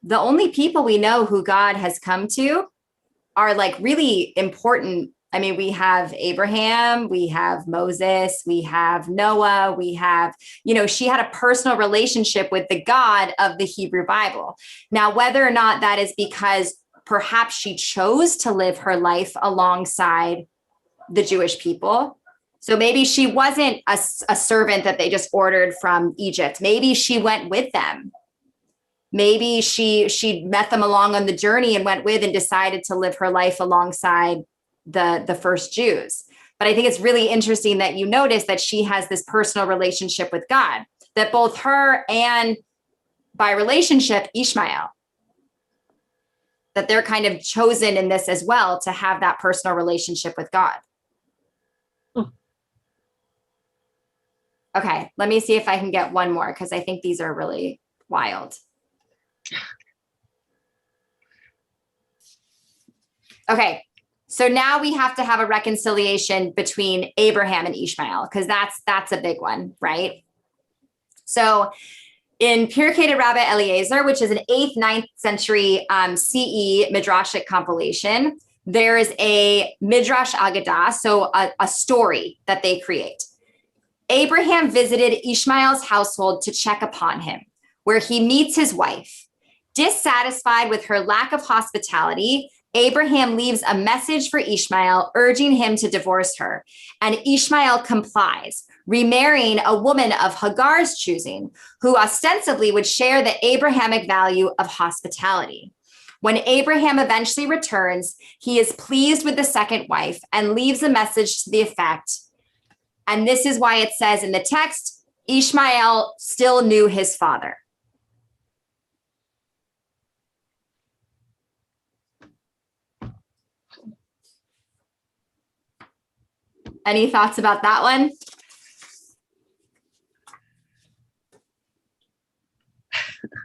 the only people we know who God has come to are like really important. I mean, we have Abraham, we have Moses, we have Noah, we have, she had a personal relationship with the God of the Hebrew Bible. Now, whether or not that is because perhaps she chose to live her life alongside the Jewish people. So maybe she wasn't a servant that they just ordered from Egypt. Maybe she went with them. Maybe she met them along on the journey and went with and decided to live her life alongside the first Jews. But I think it's really interesting that you notice that she has this personal relationship with God, that both her and by relationship, Ishmael, that they're kind of chosen in this as well to have that personal relationship with God. Okay, let me see if I can get one more because I think these are really wild. Okay, so now we have to have a reconciliation between Abraham and Ishmael because that's a big one, right? So in Pirkei Rabbi Eliezer, which is an 8th, 9th century CE Midrashic compilation, there is a Midrash Agadah, so a story that they create. Abraham visited Ishmael's household to check upon him, where he meets his wife. Dissatisfied with her lack of hospitality, Abraham leaves a message for Ishmael, urging him to divorce her, and Ishmael complies, remarrying a woman of Hagar's choosing, who ostensibly would share the Abrahamic value of hospitality. When Abraham eventually returns, he is pleased with the second wife and leaves a message to the effect, and this is why it says in the text, Ishmael still knew his father. Any thoughts about that one?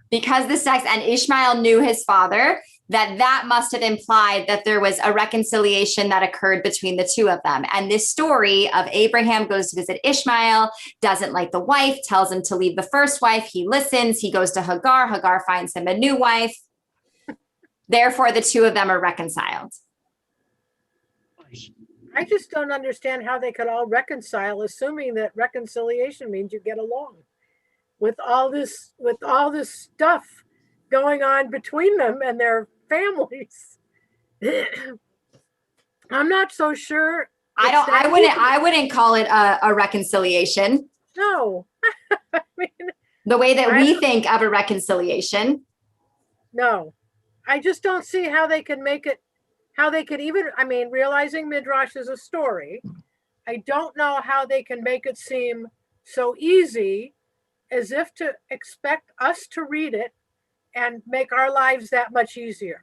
Because the sex, and Ishmael knew his father, that must have implied that there was a reconciliation that occurred between the two of them. And this story of Abraham goes to visit Ishmael, doesn't like the wife, tells him to leave the first wife. He listens. He goes to Hagar. Hagar finds him a new wife. Therefore, the two of them are reconciled. I just don't understand how they could all reconcile, assuming that reconciliation means you get along with all this stuff going on between them and their families. I'm not so sure. I wouldn't call it a reconciliation. No. I mean, the way that we think of a reconciliation. No, I just don't see how they could make it, how they could even, I mean, realizing Midrash is a story, I don't know how they can make it seem so easy as if to expect us to read it and make our lives that much easier.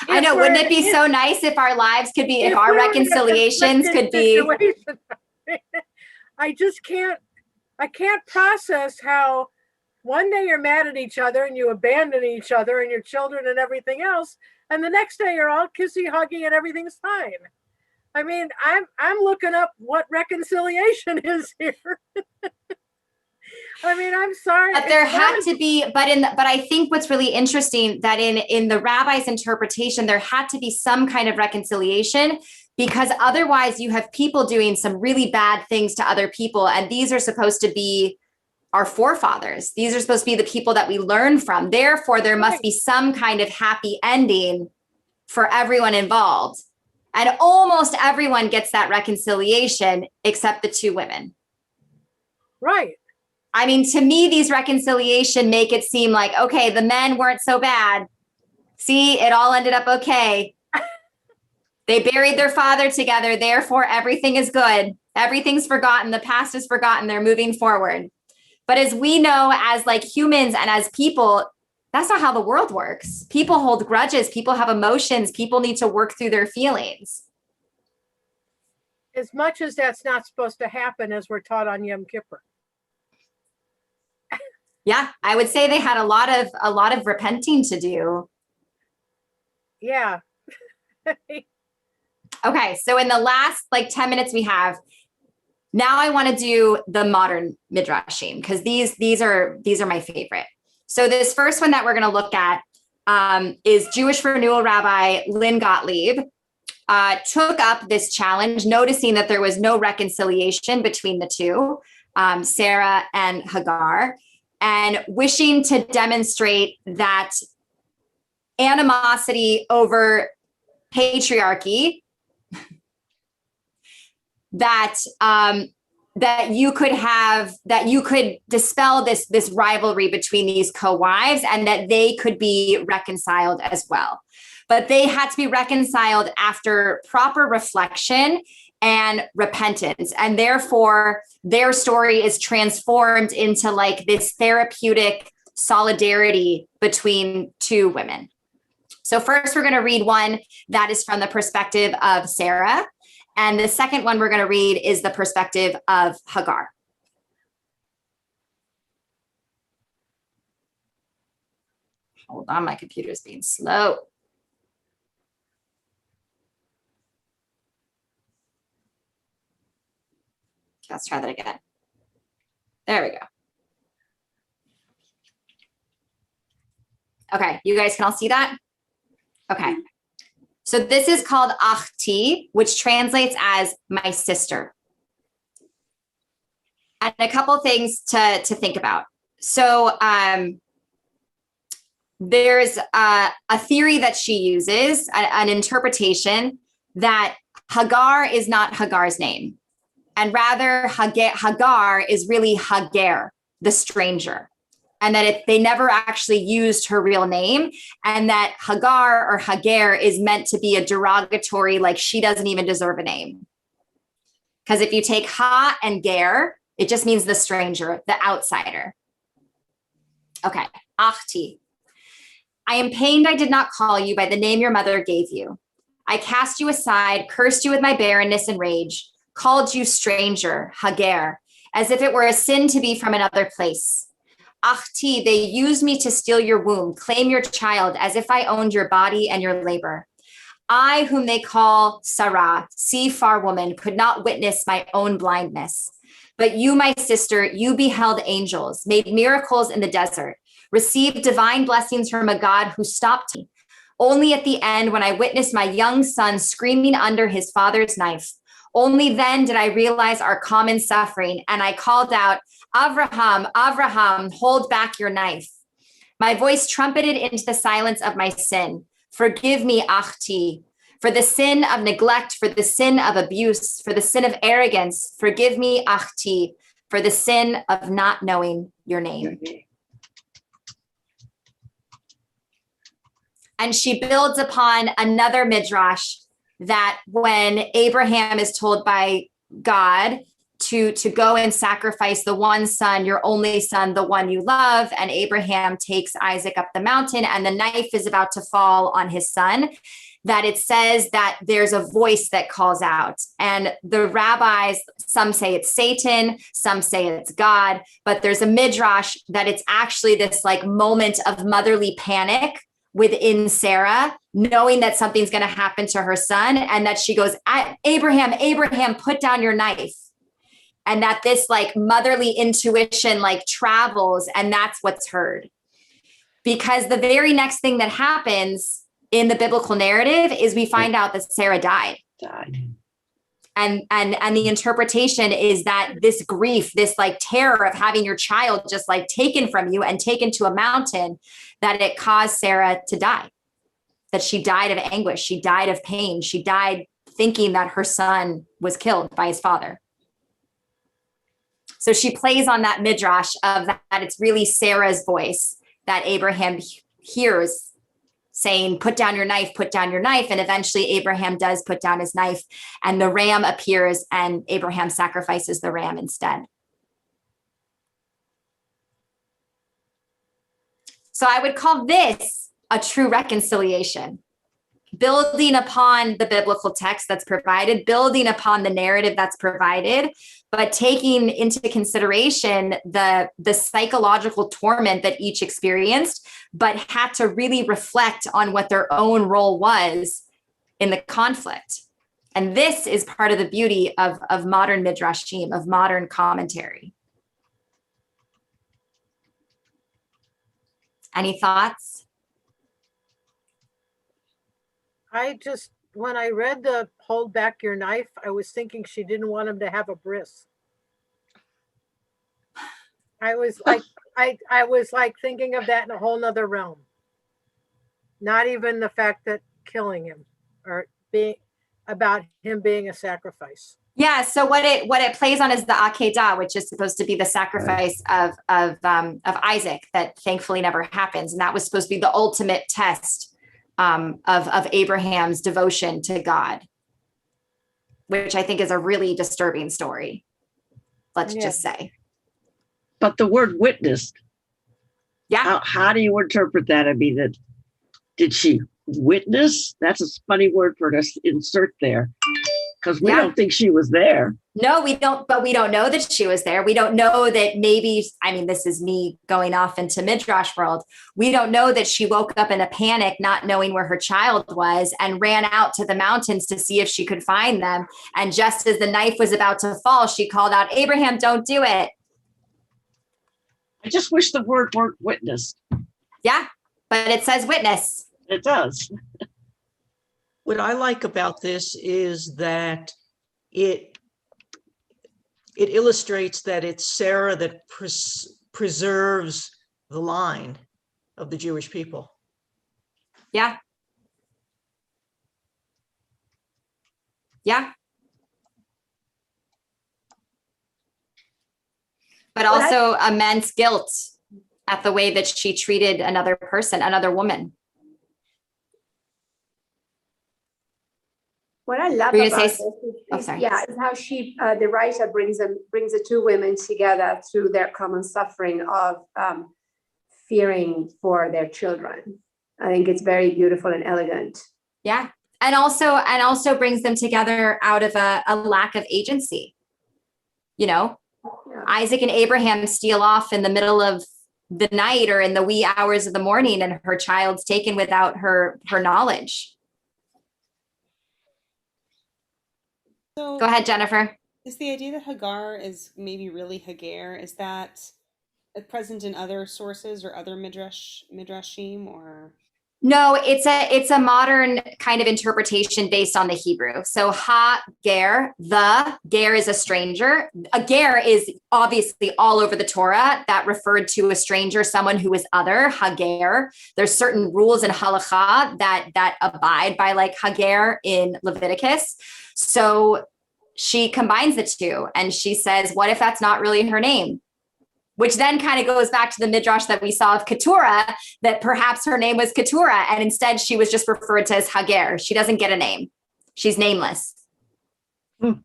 I know, wouldn't it be so nice if our lives could be, if our reconciliations could be. I can't process how one day you're mad at each other and you abandon each other and your children and everything else, and the next day you're all kissy huggy and everything's fine. I mean, I'm looking up what reconciliation is here. I mean, I'm sorry. But there had to be, but I think what's really interesting that in the rabbi's interpretation, there had to be some kind of reconciliation, because otherwise you have people doing some really bad things to other people. And these are supposed to be our forefathers. These are supposed to be the people that we learn from. Therefore, there must be some kind of happy ending for everyone involved. And almost everyone gets that reconciliation except the two women. Right. I mean, to me, these reconciliation make it seem like, okay, the men weren't so bad. See, it all ended up okay. They buried their father together. Therefore, everything is good. Everything's forgotten. The past is forgotten. They're moving forward. But as we know, as like humans and as people, that's not how the world works. People hold grudges. People have emotions. People need to work through their feelings. As much as that's not supposed to happen, as we're taught on Yom Kippur. Yeah, I would say they had a lot of repenting to do. Yeah. Okay, so in the last like 10 minutes we have, now I want to do the modern midrashim, because these are my favorite. So this first one that we're going to look at is Jewish Renewal Rabbi Lynn Gottlieb took up this challenge, noticing that there was no reconciliation between the two, Sarah and Hagar, and wishing to demonstrate that animosity over patriarchy, that you could dispel this rivalry between these co-wives, and that they could be reconciled as well. But they had to be reconciled after proper reflection and repentance. And therefore, their story is transformed into like this therapeutic solidarity between two women. So first, we're going to read one that is from the perspective of Sarah. And the second one we're going to read is the perspective of Hagar. Hold on, my computer's being slow. Let's try that again. There we go. Okay, you guys can all see that? Okay. So this is called Achti, which translates as my sister. And a couple things to think about. So there's a theory that she uses, an interpretation that Hagar is not Hagar's name. And rather, Hagar is really Hagar, the stranger. And that they never actually used her real name. And that Hagar or Hagar is meant to be a derogatory, like she doesn't even deserve a name. Because if you take Ha and Ger, it just means the stranger, the outsider. Okay, Achti. I am pained I did not call you by the name your mother gave you. I cast you aside, cursed you with my barrenness and rage. called you stranger, Hagar, as if it were a sin to be from another place. Achti, they used me to steal your womb, claim your child, as if I owned your body and your labor. I, whom they call Sarah, see far woman, could not witness my own blindness. But you, my sister, you beheld angels, made miracles in the desert, received divine blessings from a God who stopped me. Only at the end, when I witnessed my young son screaming under his father's knife, only then did I realize our common suffering, and I called out, Abraham, Abraham, hold back your knife. My voice trumpeted into the silence of my sin. Forgive me, Achti, for the sin of neglect, for the sin of abuse, for the sin of arrogance. Forgive me, Achti, for the sin of not knowing your name. And she builds upon another midrash that when Abraham is told by God to go and sacrifice the one son, your only son, the one you love, and Abraham takes Isaac up the mountain and the knife is about to fall on his son, that it says that there's a voice that calls out. And the rabbis, some say it's Satan, some say it's God, but there's a midrash that it's actually this like moment of motherly panic within Sarah, knowing that something's going to happen to her son, and that she goes, Abraham, Abraham, put down your knife. And that this like motherly intuition like travels, and that's what's heard. Because the very next thing that happens in the biblical narrative is we find out that Sarah died. And the interpretation is that this grief, this like terror of having your child just like taken from you and taken to a mountain, that it caused Sarah to die, that she died of anguish. She died of pain. She died thinking that her son was killed by his father. So she plays on that midrash of that it's really Sarah's voice that Abraham hears saying, put down your knife, put down your knife. And eventually Abraham does put down his knife and the ram appears and Abraham sacrifices the ram instead. So I would call this a true reconciliation, building upon the biblical text that's provided, building upon the narrative that's provided, but taking into consideration the psychological torment that each experienced, but had to really reflect on what their own role was in the conflict. And this is part of the beauty of modern midrashim, of modern commentary. Any thoughts? When I read the hold back your knife, I was thinking she didn't want him to have a bris. I was like thinking of that in a whole nother realm. Not even the fact that killing him or about him being a sacrifice. Yeah. So what it plays on is the Akedah, which is supposed to be the sacrifice of Isaac that thankfully never happens. And that was supposed to be the ultimate test of Abraham's devotion to God, which I think is a really disturbing story. Let's just say. But the word witnessed. Yeah. How do you interpret that? I mean, did she witness? That's a funny word for us to insert there. Because we don't think she was there. No, we don't, but we don't know that she was there. We don't know that maybe, I mean, this is me going off into Midrash world. We don't know that she woke up in a panic, not knowing where her child was, and ran out to the mountains to see if she could find them. And just as the knife was about to fall, she called out, Abraham, don't do it. I just wish the word weren't witnessed. Yeah, but it says witness. It does. What I like about this is that it illustrates that it's Sarah that preserves the line of the Jewish people. Yeah. Yeah. But also immense guilt at the way that she treated another person, another woman. What I love about this is how she, the writer brings the two women together through their common suffering of fearing for their children. I think it's very beautiful and elegant. Yeah. And also brings them together out of a lack of agency. You know, Isaac and Abraham steal off in the middle of the night or in the wee hours of the morning, and her child's taken without her knowledge. So Go ahead, Jennifer. is the idea that Hagar is maybe really Hagar, is that present in other sources or other midrashim, or? No, it's a modern kind of interpretation based on the Hebrew. So ha-ger, the ger is a stranger. A ger is obviously all over the Torah that referred to a stranger, someone who is other, hager. There's certain rules in halakha that abide by like hager in Leviticus. So she combines the two and she says, what if that's not really her name? Which then kind of goes back to the midrash that we saw of Keturah, that perhaps her name was Keturah, and instead she was just referred to as Hagar. She doesn't get a name. She's nameless. Okay.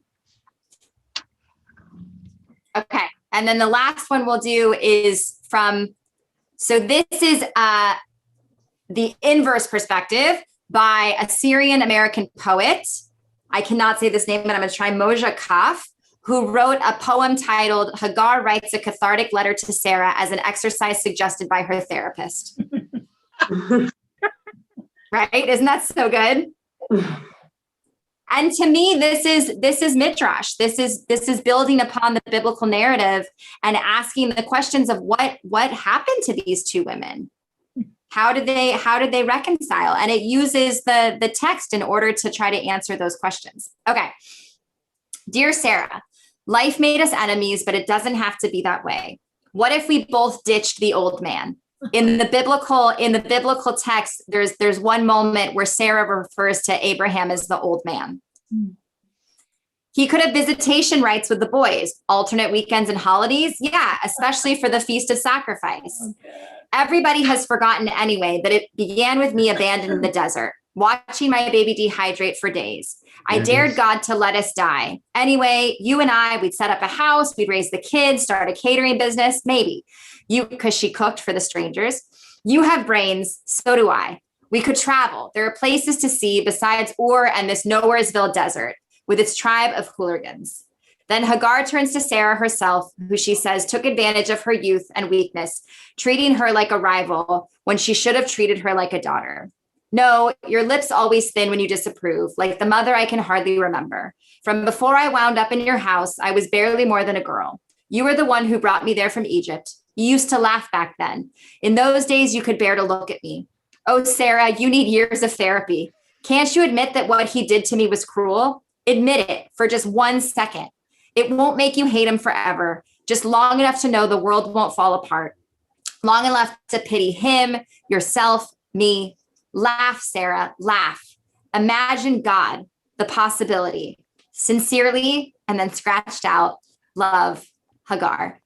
And then the last one we'll do is so this is the inverse perspective by a Syrian American poet. I cannot say this name, but I'm going to try Moshe Kaf, who wrote a poem titled Hagar Writes a Cathartic Letter to Sarah as an exercise suggested by her therapist. Right? Isn't that so good? And to me, this is midrash. This is building upon the biblical narrative and asking the questions of what happened to these two women. How did they reconcile? And it uses the text in order to try to answer those questions. Okay. Dear Sarah, life made us enemies, but it doesn't have to be that way. What if we both ditched the old man? In the biblical text, there's one moment where Sarah refers to Abraham as the old man. He could have visitation rights with the boys, alternate weekends and holidays. Yeah, especially for the Feast of Sacrifice. Everybody has forgotten anyway that it began with me abandoned in the desert, watching my baby dehydrate for days. I dared God to let us die. Anyway, you and I, we'd set up a house, we'd raise the kids, start a catering business, maybe. You, because she cooked for the strangers. You have brains, so do I. We could travel. There are places to see besides Ur and this Nowheresville desert with its tribe of hooligans. Then Hagar turns to Sarah herself, who she says took advantage of her youth and weakness, treating her like a rival when she should have treated her like a daughter. No, your lips always thin when you disapprove, like the mother I can hardly remember. From before I wound up in your house, I was barely more than a girl. You were the one who brought me there from Egypt. You used to laugh back then. In those days, you could bear to look at me. Oh, Sarah, you need years of therapy. Can't you admit that what he did to me was cruel? Admit it for just 1 second. It won't make you hate him forever, just long enough to know the world won't fall apart. Long enough to pity him, yourself, me. Laugh, Sarah, laugh. Imagine God, the possibility. Sincerely, and then scratched out, love, Hagar.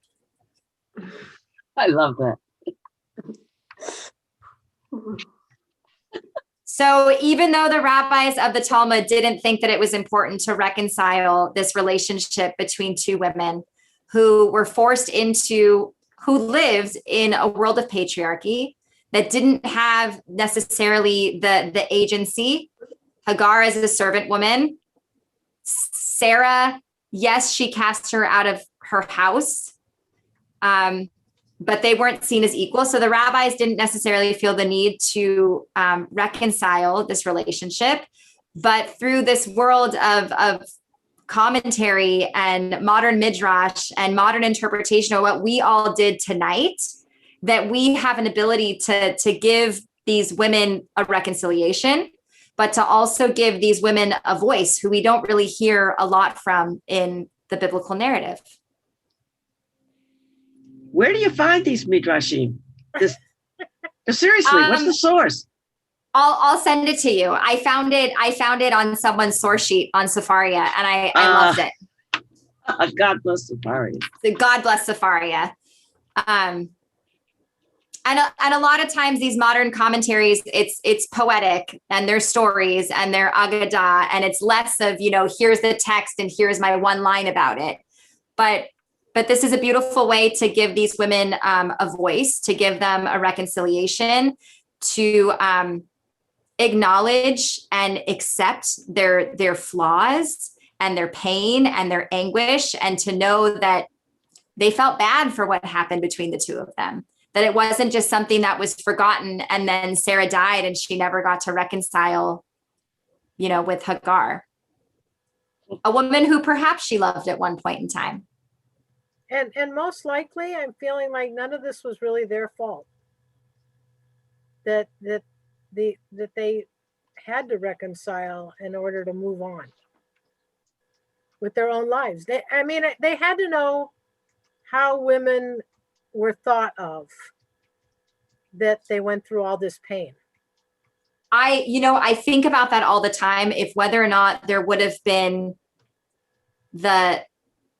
I love that. So even though the rabbis of the Talmud didn't think that it was important to reconcile this relationship between two women who lived in a world of patriarchy that didn't have necessarily the agency, Hagar is a servant woman. Sarah, yes, she cast her out of her house, but they weren't seen as equal. So the rabbis didn't necessarily feel the need to reconcile this relationship. But through this world of commentary and modern midrash and modern interpretation of what we all did tonight, that we have an ability to give these women a reconciliation, but to also give these women a voice who we don't really hear a lot from in the biblical narrative. Where do you find these midrashim? Seriously, what's the source? I'll send it to you. I found it on someone's source sheet on Safaria, and I loved it. God bless Safaria. God bless Safaria. And a lot of times these modern commentaries, it's poetic and they're stories and they're agadah, and it's less of, here's the text and here's my one line about it. But this is a beautiful way to give these women a voice, to give them a reconciliation, to acknowledge and accept their flaws and their pain and their anguish, and to know that they felt bad for what happened between the two of them, that it wasn't just something that was forgotten and then Sarah died and she never got to reconcile, with Hagar, a woman who perhaps she loved at one point in time. And most likely, I'm feeling like none of this was really their fault. That they had to reconcile in order to move on with their own lives. They had to know how women were thought of, that they went through all this pain. I think about that all the time, if whether or not there would have been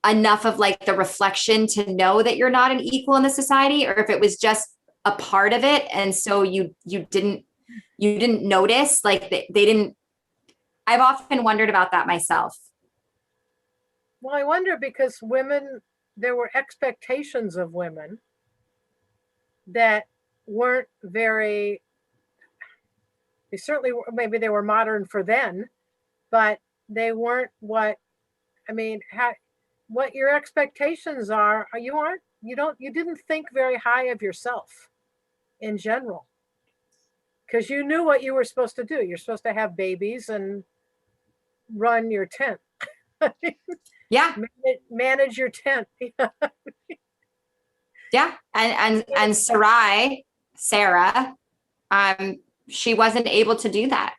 enough of like the reflection to know that you're not an equal in the society, or if it was just a part of it. And so you didn't notice, like they didn't. I've often wondered about that myself. Well, I wonder because there were expectations of women that weren't very, they certainly, maybe they were modern for then, but they weren't what your expectations are. You didn't think very high of yourself in general, because you knew what you were supposed to do. You're supposed to have babies and run your tent. Yeah. Manage your tent. Yeah. And Sarah, she wasn't able to do that.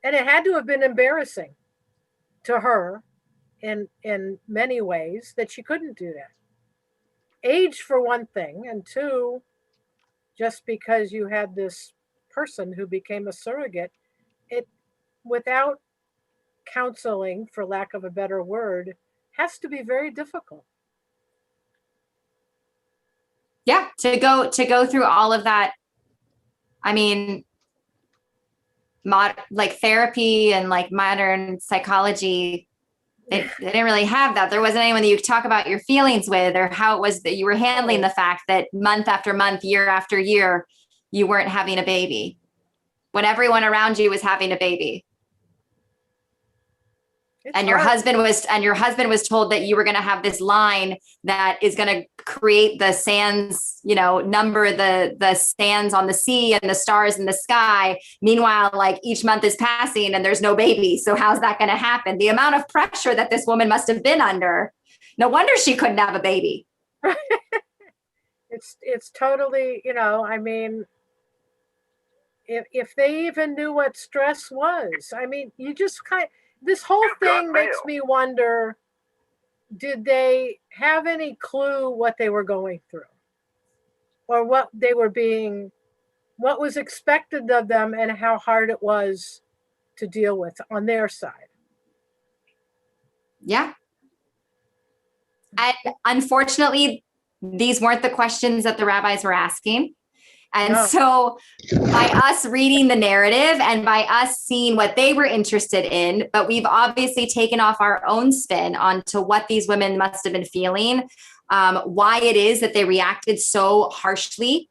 And it had to have been embarrassing to her in many ways that she couldn't do that. Age for one thing, and two, just because you had this person who became a surrogate, it, without counseling, for lack of a better word, has to be very difficult. Yeah, to go through all of that. I mean, like therapy and like modern psychology, they didn't really have that. There wasn't anyone that you could talk about your feelings with, or how it was that you were handling the fact that month after month, year after year, you weren't having a baby when everyone around you was having a baby. And your husband was told that you were going to have this line that is going to create the sands, number the sands on the sea and the stars in the sky. Meanwhile, like each month is passing and there's no baby. So how's that going to happen? The amount of pressure that this woman must have been under. No wonder she couldn't have a baby. It's totally, if they even knew what stress was, you just this whole thing makes me wonder, did they have any clue what they were going through, or what was expected of them, and how hard it was to deal with on their side? Yeah. And unfortunately, these weren't the questions that the rabbis were asking. And so by us reading the narrative and by us seeing what they were interested in, but we've obviously taken off our own spin onto what these women must have been feeling, why it is that they reacted so harshly,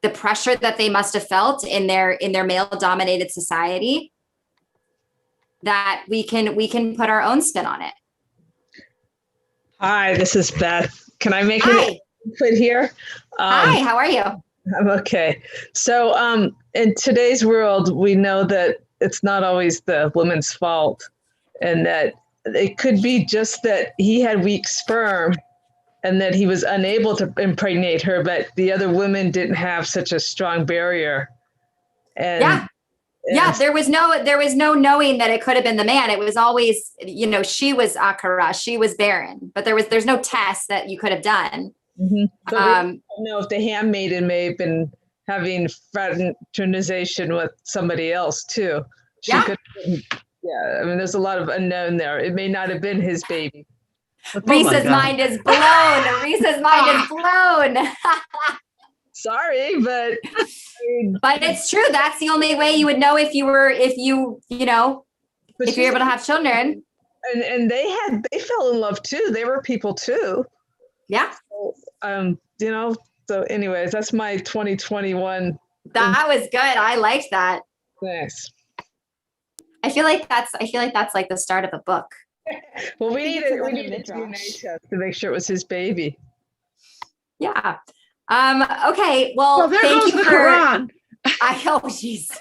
the pressure that they must have felt in their male-dominated society, that we can put our own spin on it. Hi, this is Beth. Can I make an input here? Hi, how are you? I'm okay. So in today's world, we know that it's not always the woman's fault, and that it could be just that he had weak sperm and that he was unable to impregnate her, but the other women didn't have such a strong barrier. And there was no knowing that it could have been the man. It was always, she was akara, she was barren, but there's no test that you could have done. Mm-hmm. But we don't know if the handmaiden may have been having fraternization with somebody else too. There's a lot of unknown there. It may not have been his baby. Reese's mind is blown. Reese's mind is blown. Sorry, but it's true. That's the only way you would know if you're able to have children. And they fell in love too. They were people too. Yeah. So, so anyways, that's my 2021 That was good. I liked that. Thanks. I feel like that's like the start of a book. Well, we think it's needed another a DNA midrash. test to make sure it was his baby. Yeah. Okay. Well, Well, there thank goes you the for. Quran. Oh, jeez.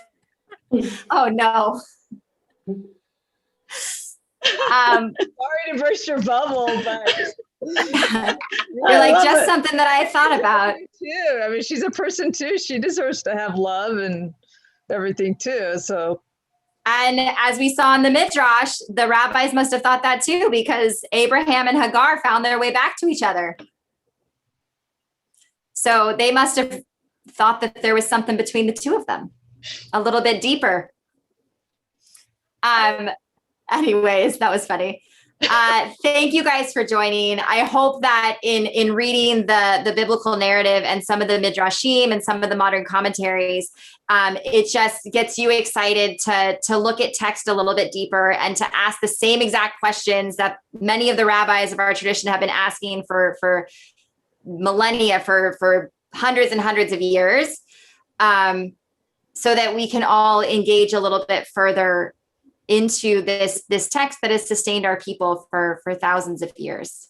Oh no. Sorry to burst your bubble, but You're like love just it. something that I thought about. too. I mean, she's a person too. She deserves to have love and everything too. So And as we saw in the Midrash, the rabbis must have thought that too, because Abraham and Hagar found their way back to each other. So they must have thought that there was something between the two of them, a little bit deeper. Anyways, that was funny. Thank you guys for joining. I hope that in reading the biblical narrative and some of the midrashim and some of the modern commentaries, it just gets you excited to look at text a little bit deeper and to ask the same exact questions that many of the rabbis of our tradition have been asking for millennia, for hundreds and hundreds of years, so that we can all engage a little bit further into this text that has sustained our people for thousands of years,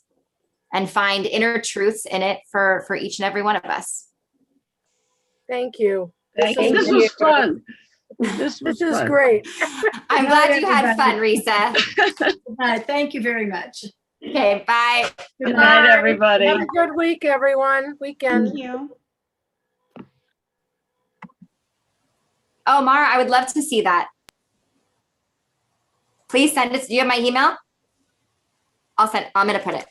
and find inner truths in it for each and every one of us. Thank you. This was fun. This This was is fun. great. I'm glad you had fun, Risa. Thank you very much. Okay, bye. Good night, everybody. Have a good week, everyone. Weekend. Thank you. Oh, Mara, I would love to see that. Please send it. Do you have my email? I'm going to put it.